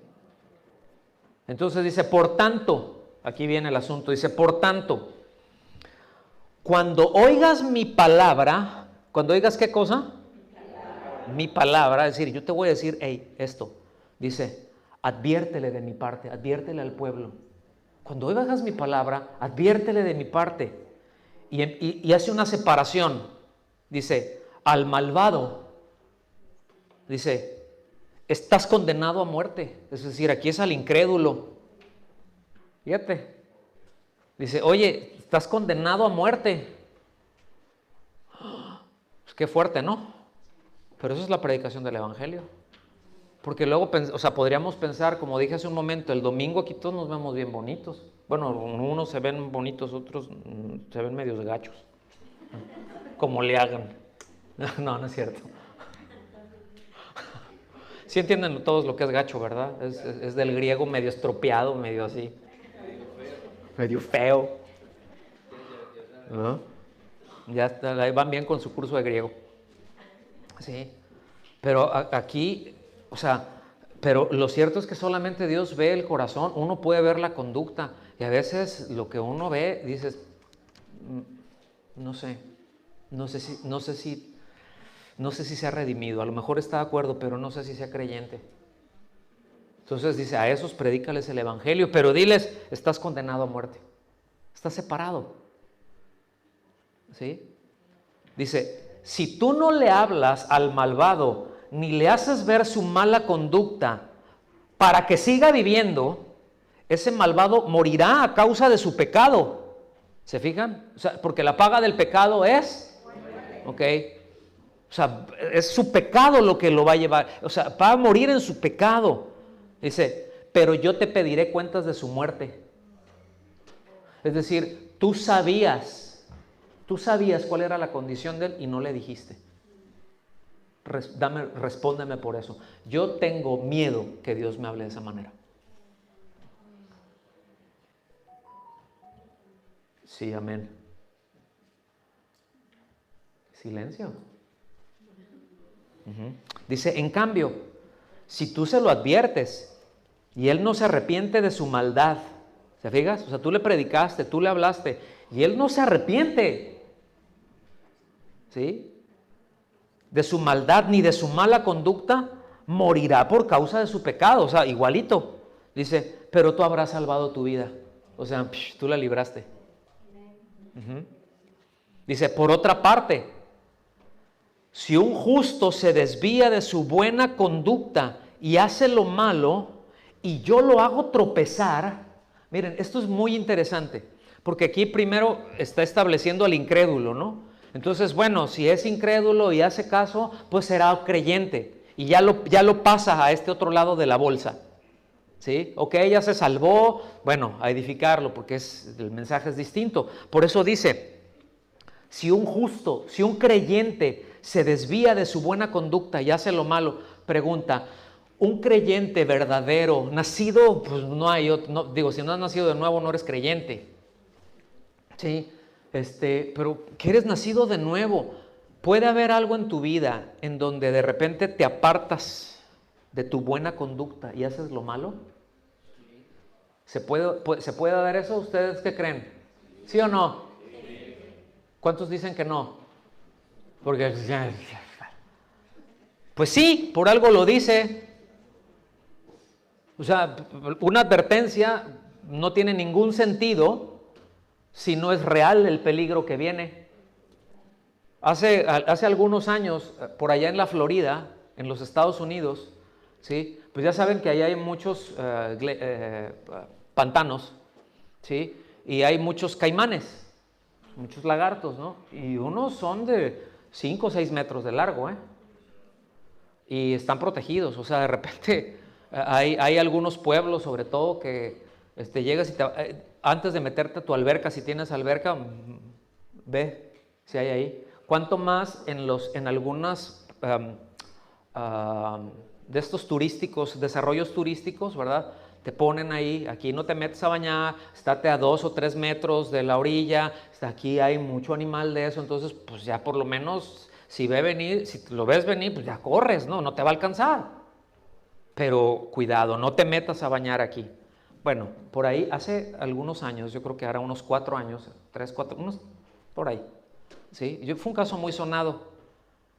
Entonces dice, por tanto, aquí viene el asunto. Dice, por tanto, cuando oigas mi palabra, cuando oigas ¿qué cosa? Mi palabra, es decir, yo te voy a decir, hey, esto. Dice, adviértele de mi parte, adviértele al pueblo. Cuando oigas mi palabra, adviértele de mi parte. Y hace una separación. Dice, al malvado, dice, estás condenado a muerte. Es decir, aquí es al incrédulo. Fíjate. Dice, oye, estás condenado a muerte. Pues qué fuerte, ¿no? Pero eso es la predicación del evangelio. Porque luego, o sea, podríamos pensar, como dije hace un momento, el domingo aquí todos nos vemos bien bonitos. Bueno, unos se ven bonitos, otros se ven medios gachos. Como le hagan. No, no es cierto. Sí entienden todos lo que es gacho, ¿verdad? Es del griego medio estropeado, medio así. Medio feo. ¿No? Ya está, ahí van bien con su curso de griego. Sí. Pero aquí, o sea, pero lo cierto es que solamente Dios ve el corazón. Uno puede ver la conducta. Y a veces lo que uno ve, dices, no sé si se ha redimido. A lo mejor está de acuerdo, pero no sé si sea creyente. Entonces dice, a esos predícales el evangelio, pero diles, estás condenado a muerte. Estás separado. ¿Sí? Dice, si tú no le hablas al malvado, ni le haces ver su mala conducta para que siga viviendo, ese malvado morirá a causa de su pecado. ¿Se fijan? O sea, porque la paga del pecado es, ¿ok? O sea, es su pecado lo que lo va a llevar. O sea, va a morir en su pecado. Dice, pero yo te pediré cuentas de su muerte. Es decir, tú sabías cuál era la condición de él y no le dijiste. Respóndeme por eso. Yo tengo miedo que Dios me hable de esa manera. Sí, amén. Silencio. Dice, en cambio, si tú se lo adviertes y él no se arrepiente de su maldad, ¿te fijas? O sea, tú le predicaste, tú le hablaste y él no se arrepiente, ¿sí? De su maldad ni de su mala conducta, morirá por causa de su pecado. O sea, igualito. Dice, pero tú habrás salvado tu vida. O sea, tú la libraste. Dice, por otra parte, si un justo se desvía de su buena conducta y hace lo malo, y yo lo hago tropezar, miren, esto es muy interesante, porque aquí primero está estableciendo al incrédulo, ¿no? Entonces, bueno, si es incrédulo y hace caso, pues será creyente, y ya lo pasa a este otro lado de la bolsa, ¿sí? Ok, ya se salvó, bueno, a edificarlo, porque el mensaje es distinto. Por eso dice, si un justo, si un creyente se desvía de su buena conducta y hace lo malo, pregunta, un creyente verdadero, nacido, pues no hay otro, no, digo, si no has nacido de nuevo no eres creyente, ¿sí? Pero que eres nacido de nuevo, puede haber algo en tu vida en donde de repente te apartas de tu buena conducta y haces lo malo. ¿Se puede dar eso? ¿Ustedes qué creen? ¿Sí o no? ¿Cuántos dicen que no? Porque, pues sí, por algo lo dice. O sea, una advertencia no tiene ningún sentido si no es real el peligro que viene. Hace algunos años, por allá en la Florida, en los Estados Unidos, ¿sí? Pues ya saben que allá hay muchos pantanos, ¿sí? Y hay muchos caimanes, muchos lagartos, ¿no? Y unos son de 5 o 6 metros de largo, ¿eh? Y están protegidos. O sea, de repente hay algunos pueblos, sobre todo, que llegas y antes de meterte a tu alberca, si tienes alberca, ve si hay ahí. ¿Cuánto más en algunas de estos turísticos, desarrollos turísticos, ¿verdad? Te ponen ahí, aquí no te metes a bañar, estate a 2 o 3 metros de la orilla, aquí hay mucho animal de eso, entonces pues ya por lo menos si lo ves venir, pues ya corres, no te va a alcanzar. Pero cuidado, no te metas a bañar aquí, bueno, por ahí hace algunos años, yo creo que ahora unos 4 años, 3, 4, unos por ahí, ¿sí? Fue un caso muy sonado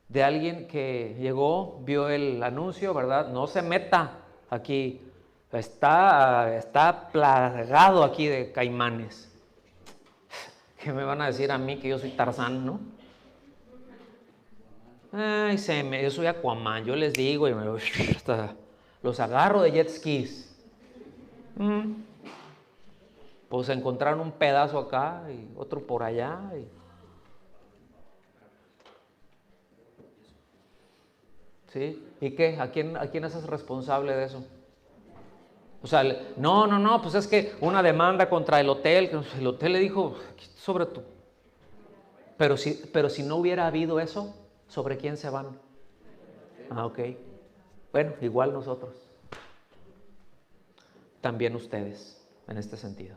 de alguien que llegó, vio el anuncio, ¿verdad? No se meta aquí, está plagado aquí de caimanes. ¿Qué me van a decir a mí que yo soy Tarzán, no? Ay, yo soy Aquaman, yo les digo, y hasta los agarro de jet skis. Pues encontraron un pedazo acá y otro por allá. ¿Sí? ¿Y qué? ¿A quién es responsable de eso? O sea, no, pues es que una demanda contra el hotel, que el hotel le dijo, sobre tú. Pero si no hubiera habido eso, ¿sobre quién se van? Ah, ok. Bueno, igual nosotros. También ustedes, en este sentido.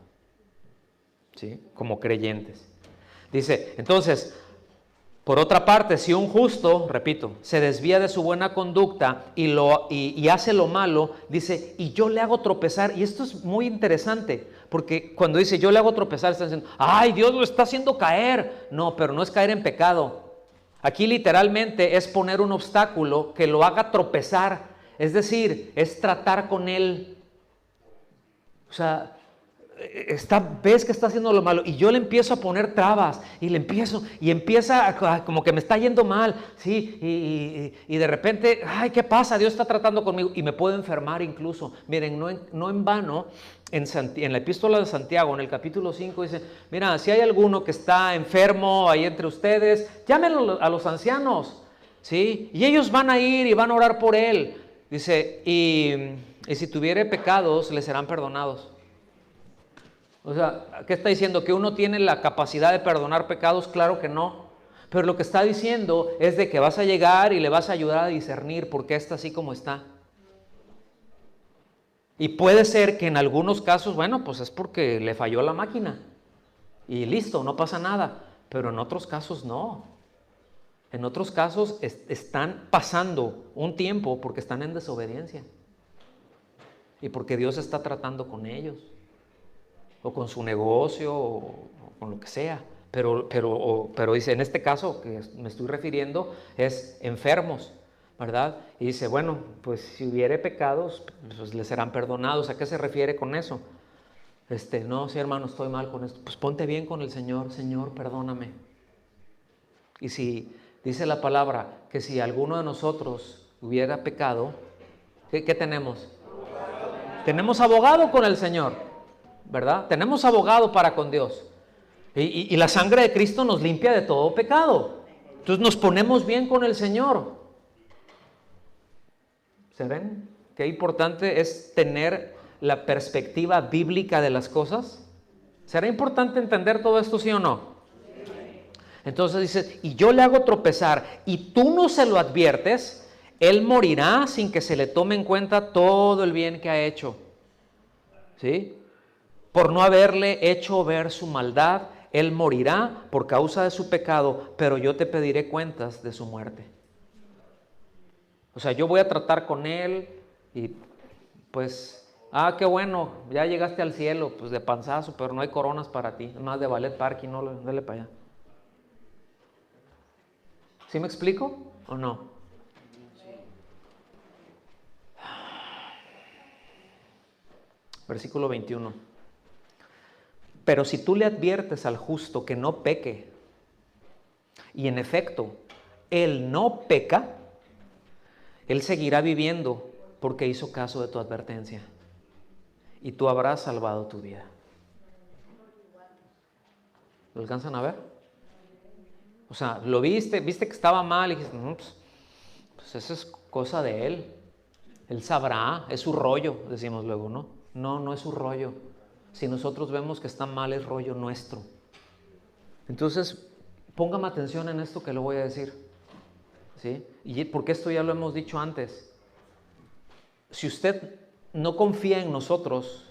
¿Sí? Como creyentes. Dice, entonces, por otra parte, si un justo, repito, se desvía de su buena conducta y hace lo malo, dice, y yo le hago tropezar. Y esto es muy interesante, porque cuando dice yo le hago tropezar, está diciendo, ay, Dios lo está haciendo caer. No, pero no es caer en pecado. Aquí literalmente es poner un obstáculo que lo haga tropezar. Es decir, es tratar con él. O sea, ves que está haciendo lo malo y yo le empiezo a poner trabas y empieza como que me está yendo mal, ¿sí? Y de repente, ay, ¿qué pasa? Dios está tratando conmigo y me puedo enfermar incluso. Miren, no en vano, en la epístola de Santiago, en el capítulo 5 dice, mira, si hay alguno que está enfermo ahí entre ustedes, llámenlo a los ancianos, ¿sí? Y ellos van a ir y van a orar por él. Dice, y si tuviere pecados, le serán perdonados. O sea, ¿qué está diciendo? ¿Que uno tiene la capacidad de perdonar pecados? Claro que no. Pero lo que está diciendo es de que vas a llegar y le vas a ayudar a discernir por qué está así como está. Y puede ser que en algunos casos, bueno, pues es porque le falló la máquina. Y listo, no pasa nada. Pero en otros casos no. En otros casos están pasando un tiempo porque están en desobediencia. Y porque Dios está tratando con ellos. O con su negocio, o con lo que sea. Pero dice, en este caso que me estoy refiriendo, es enfermos, ¿verdad? Y dice, bueno, pues si hubiere pecados, pues les serán perdonados. ¿A qué se refiere con eso? No, sí, hermano, estoy mal con esto. Pues ponte bien con el Señor. Señor, perdóname. Y si dice la palabra que si alguno de nosotros hubiera pecado, ¿qué tenemos? Tenemos abogado con el Señor, ¿verdad? Tenemos abogado para con Dios. Y la sangre de Cristo nos limpia de todo pecado. Entonces nos ponemos bien con el Señor. ¿Se ven? Qué importante es tener la perspectiva bíblica de las cosas. ¿Será importante entender todo esto, sí o no? Entonces dice, y yo le hago tropezar y tú no se lo adviertes, él morirá sin que se le tome en cuenta todo el bien que ha hecho. ¿Sí? Por no haberle hecho ver su maldad, él morirá por causa de su pecado, pero yo te pediré cuentas de su muerte. O sea, yo voy a tratar con él y pues, qué bueno, ya llegaste al cielo, pues de panzazo, pero no hay coronas para ti, es más de ballet parking, no, dale para allá. ¿Sí me explico o no? Versículo 21. Pero si tú le adviertes al justo que no peque, y en efecto, él no peca, él seguirá viviendo porque hizo caso de tu advertencia. Y tú habrás salvado tu vida. ¿Lo alcanzan a ver? O sea, lo viste que estaba mal y dijiste, pues eso es cosa de él. Él sabrá, es su rollo, decimos luego, ¿no? No es su rollo. Si nosotros vemos que está mal, es rollo nuestro. Entonces, póngame atención en esto que le voy a decir. ¿Sí? Y porque esto ya lo hemos dicho antes. Si usted no confía en nosotros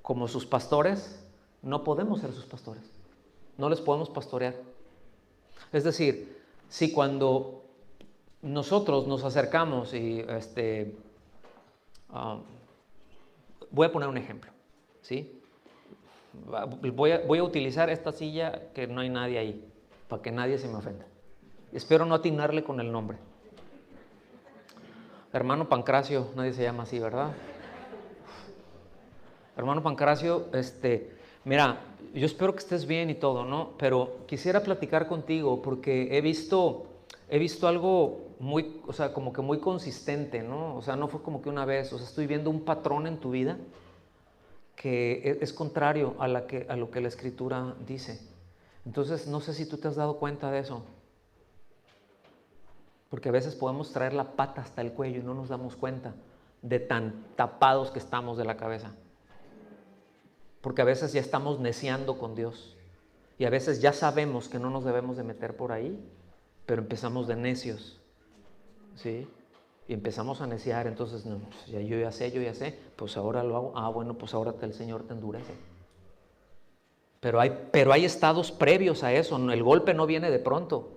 como sus pastores, no podemos ser sus pastores. No les podemos pastorear. Es decir, si cuando nosotros nos acercamos y voy a poner un ejemplo. ¿sí? Voy a utilizar esta silla que no hay nadie ahí, para que nadie se me ofenda. Espero no atinarle con el nombre. Hermano Pancracio, nadie se llama así, ¿verdad? Hermano Pancracio, mira, yo espero que estés bien y todo, ¿no? Pero quisiera platicar contigo porque he visto algo muy, o sea, como que muy consistente, ¿no? O sea, no fue como que una vez, o sea, estoy viendo un patrón en tu vida que es contrario a lo que la Escritura dice. Entonces, no sé si tú te has dado cuenta de eso. Porque a veces podemos traer la pata hasta el cuello y no nos damos cuenta de tan tapados que estamos de la cabeza. Porque a veces ya estamos neciando con Dios. Y a veces ya sabemos que no nos debemos de meter por ahí, pero empezamos de necios, ¿sí? Y empezamos a neciar, entonces, no, pues yo ya sé, pues ahora lo hago. Bueno, pues ahora el Señor te endurece. Pero hay estados previos a eso, el golpe no viene de pronto.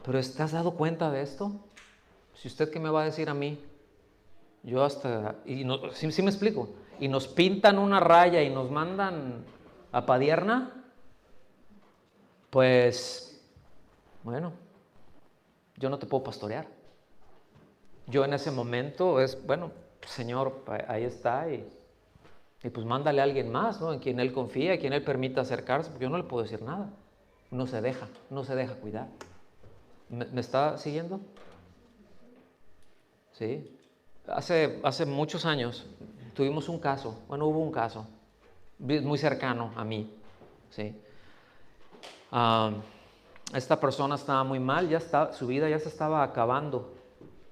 Pero ¿te has dado cuenta de esto? Si usted, ¿qué me va a decir a mí? Yo hasta, sí me explico, y nos pintan una raya y nos mandan a Padierna, pues, bueno, yo no te puedo pastorear. Yo en ese momento bueno, Señor, ahí está, y pues mándale a alguien más, ¿no? En quien Él confía, en quien Él permita acercarse, porque yo no le puedo decir nada. No se deja cuidar. ¿Me está siguiendo? Sí. Hace muchos años tuvimos un caso, hubo un caso muy cercano a mí, ¿sí? Esta persona estaba muy mal, su vida ya se estaba acabando.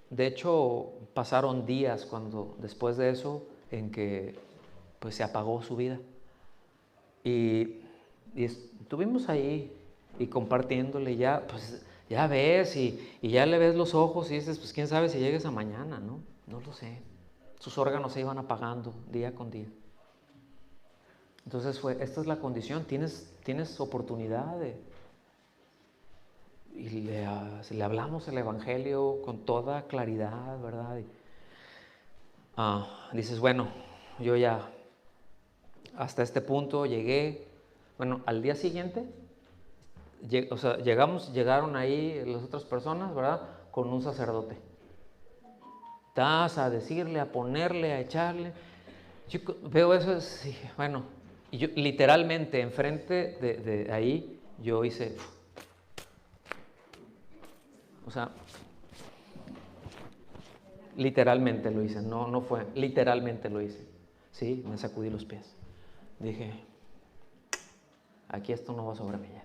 De hecho, pasaron días después de eso en que pues se apagó su vida. Y estuvimos ahí y compartiéndole ya, pues ya ves y ya le ves los ojos y dices, pues quién sabe si llegues a mañana, ¿no? No lo sé. Sus órganos se iban apagando día con día. Entonces esta es la condición, tienes oportunidad y le hablamos el Evangelio con toda claridad, ¿verdad? Dices, bueno, yo ya hasta este punto llegué. Bueno, al día siguiente, llegaron ahí las otras personas, ¿verdad? Con un sacerdote. Estás a decirle, a ponerle, a echarle. Yo veo eso, sí, bueno, y yo literalmente enfrente de ahí, yo hice, o sea, literalmente lo hice, no fue, literalmente lo hice, sí, me sacudí los pies. Dije, aquí esto no va sobre mí ya.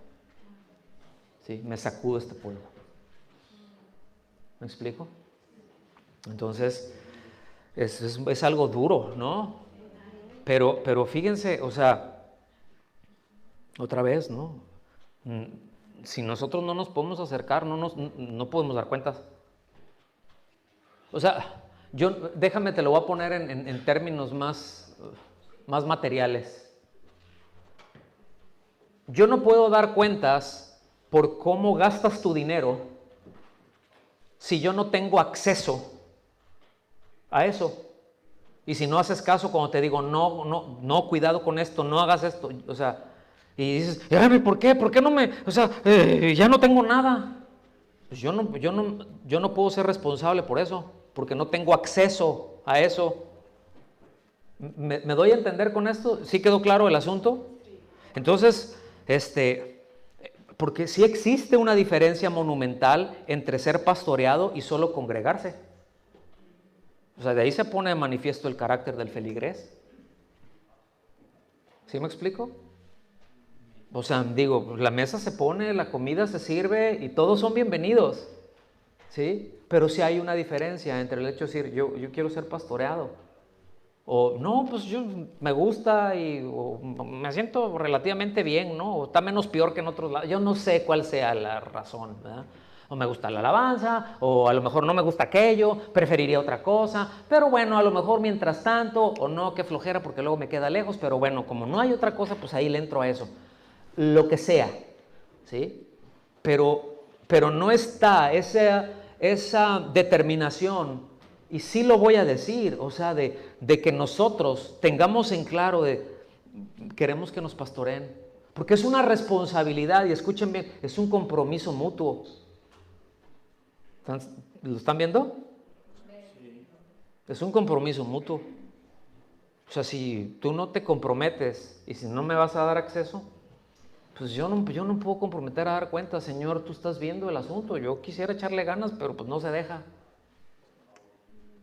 Sí, me sacudo este polvo. ¿Me explico? Entonces, es algo duro, ¿no? Pero fíjense, o sea, otra vez, ¿no? Si nosotros no nos podemos acercar, no podemos dar cuentas. O sea, déjame, te lo voy a poner en términos más materiales. Yo no puedo dar cuentas por cómo gastas tu dinero si yo no tengo acceso a eso. Y si no haces caso cuando te digo, no, cuidado con esto, no hagas esto, o sea, y dices, ¿por qué? ¿Por qué no me, o sea, ya no tengo nada? Pues yo no puedo ser responsable por eso, porque no tengo acceso a eso. ¿Me doy a entender con esto? ¿Sí quedó claro el asunto? Entonces, porque sí existe una diferencia monumental entre ser pastoreado y solo congregarse. O sea, de ahí se pone de manifiesto el carácter del feligrés. ¿Sí me explico? O sea, digo, la mesa se pone, la comida se sirve y todos son bienvenidos, ¿sí? Pero sí hay una diferencia entre el hecho de decir, yo quiero ser pastoreado. O no, pues yo me gusta o me siento relativamente bien, ¿no? O está menos peor que en otros lados. Yo no sé cuál sea la razón, ¿verdad? O me gusta la alabanza, o a lo mejor no me gusta aquello, preferiría otra cosa, pero bueno, a lo mejor mientras tanto, o no, qué flojera porque luego me queda lejos, pero bueno, como no hay otra cosa, pues ahí le entro a eso. Lo que sea, ¿sí? Pero no está esa determinación, y sí lo voy a decir, o sea, de que nosotros tengamos en claro de queremos que nos pastoreen. Porque es una responsabilidad, y escuchen bien, es un compromiso mutuo. ¿Lo están viendo? Es un compromiso mutuo. O sea, si tú no te comprometes y si no me vas a dar acceso, pues yo no puedo comprometer a dar cuenta. Señor, tú estás viendo el asunto. Yo quisiera echarle ganas, pero pues no se deja.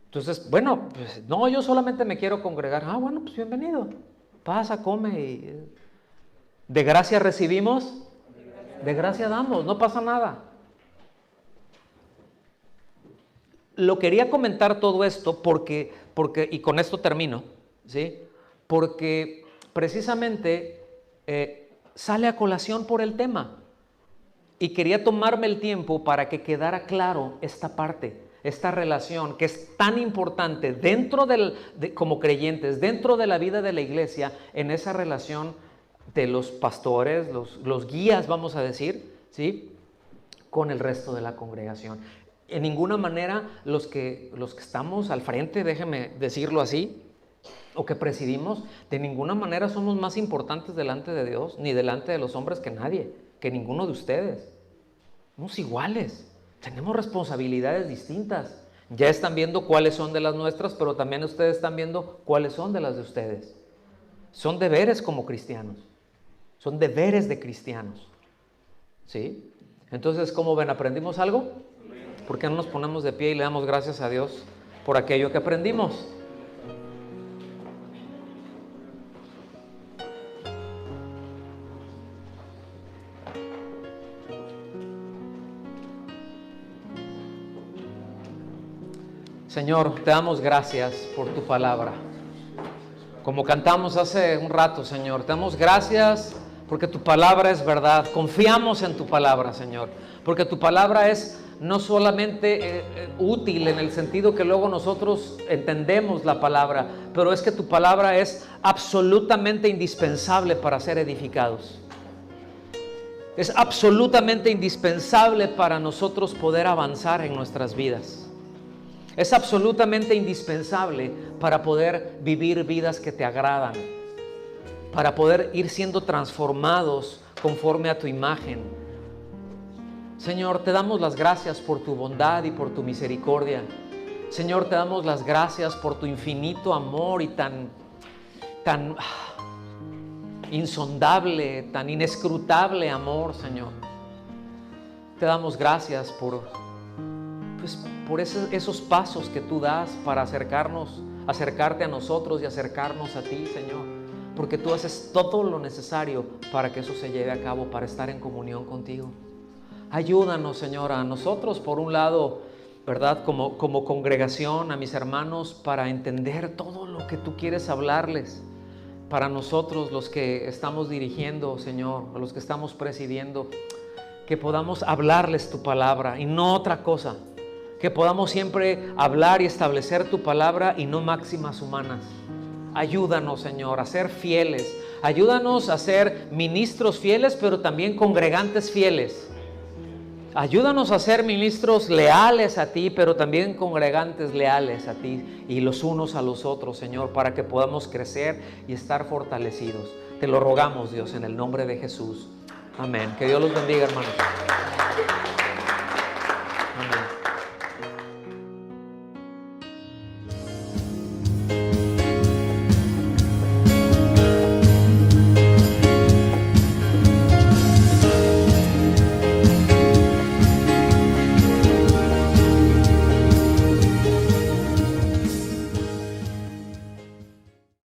Entonces, bueno, pues no, yo solamente me quiero congregar. Ah, bueno, pues bienvenido. Pasa, come. Y de gracia recibimos, de gracia damos. No pasa nada. Lo quería comentar todo esto porque y con esto termino, ¿sí? Porque precisamente sale a colación por el tema. Y quería tomarme el tiempo para que quedara claro esta parte, esta relación que es tan importante dentro como creyentes, dentro de la vida de la iglesia, en esa relación de los pastores, los guías, vamos a decir, ¿sí? Con el resto de la congregación. En ninguna manera los que estamos al frente, déjeme decirlo así, o que presidimos, de ninguna manera somos más importantes delante de Dios, ni delante de los hombres que nadie, que ninguno de ustedes. Somos iguales, tenemos responsabilidades distintas. Ya están viendo cuáles son de las nuestras, pero también ustedes están viendo cuáles son de las de ustedes. Son deberes como cristianos, son deberes de cristianos, ¿sí? Entonces, ¿cómo ven? ¿Aprendimos algo? ¿Por qué no nos ponemos de pie y le damos gracias a Dios por aquello que aprendimos? Señor, te damos gracias por tu palabra. Como cantamos hace un rato, Señor, te damos gracias porque tu palabra es verdad. Confiamos en tu palabra, Señor, porque tu palabra es no solamente útil en el sentido que luego nosotros entendemos la palabra, pero es que tu palabra es absolutamente indispensable para ser edificados. Es absolutamente indispensable para nosotros poder avanzar en nuestras vidas. Es absolutamente indispensable para poder vivir vidas que te agradan, para poder ir siendo transformados conforme a tu imagen. Señor, te damos las gracias por tu bondad y por tu misericordia. Señor, te damos las gracias por tu infinito amor y tan insondable, tan inescrutable amor, Señor. Te damos gracias por esos pasos que tú das para acercarte a nosotros y acercarnos a ti, Señor, porque tú haces todo lo necesario para que eso se lleve a cabo, para estar en comunión contigo. Ayúdanos, Señor, a nosotros, por un lado, ¿verdad? Como congregación, a mis hermanos, para entender todo lo que tú quieres hablarles. Para nosotros, los que estamos dirigiendo, Señor, a los que estamos presidiendo, que podamos hablarles tu palabra y no otra cosa. Que podamos siempre hablar y establecer tu palabra y no máximas humanas. Ayúdanos, Señor, a ser fieles. Ayúdanos a ser ministros fieles, pero también congregantes fieles. Ayúdanos a ser ministros leales a ti, pero también congregantes leales a ti y los unos a los otros, Señor, para que podamos crecer y estar fortalecidos. Te lo rogamos, Dios, en el nombre de Jesús. Amén. Que Dios los bendiga, hermanos. Amén.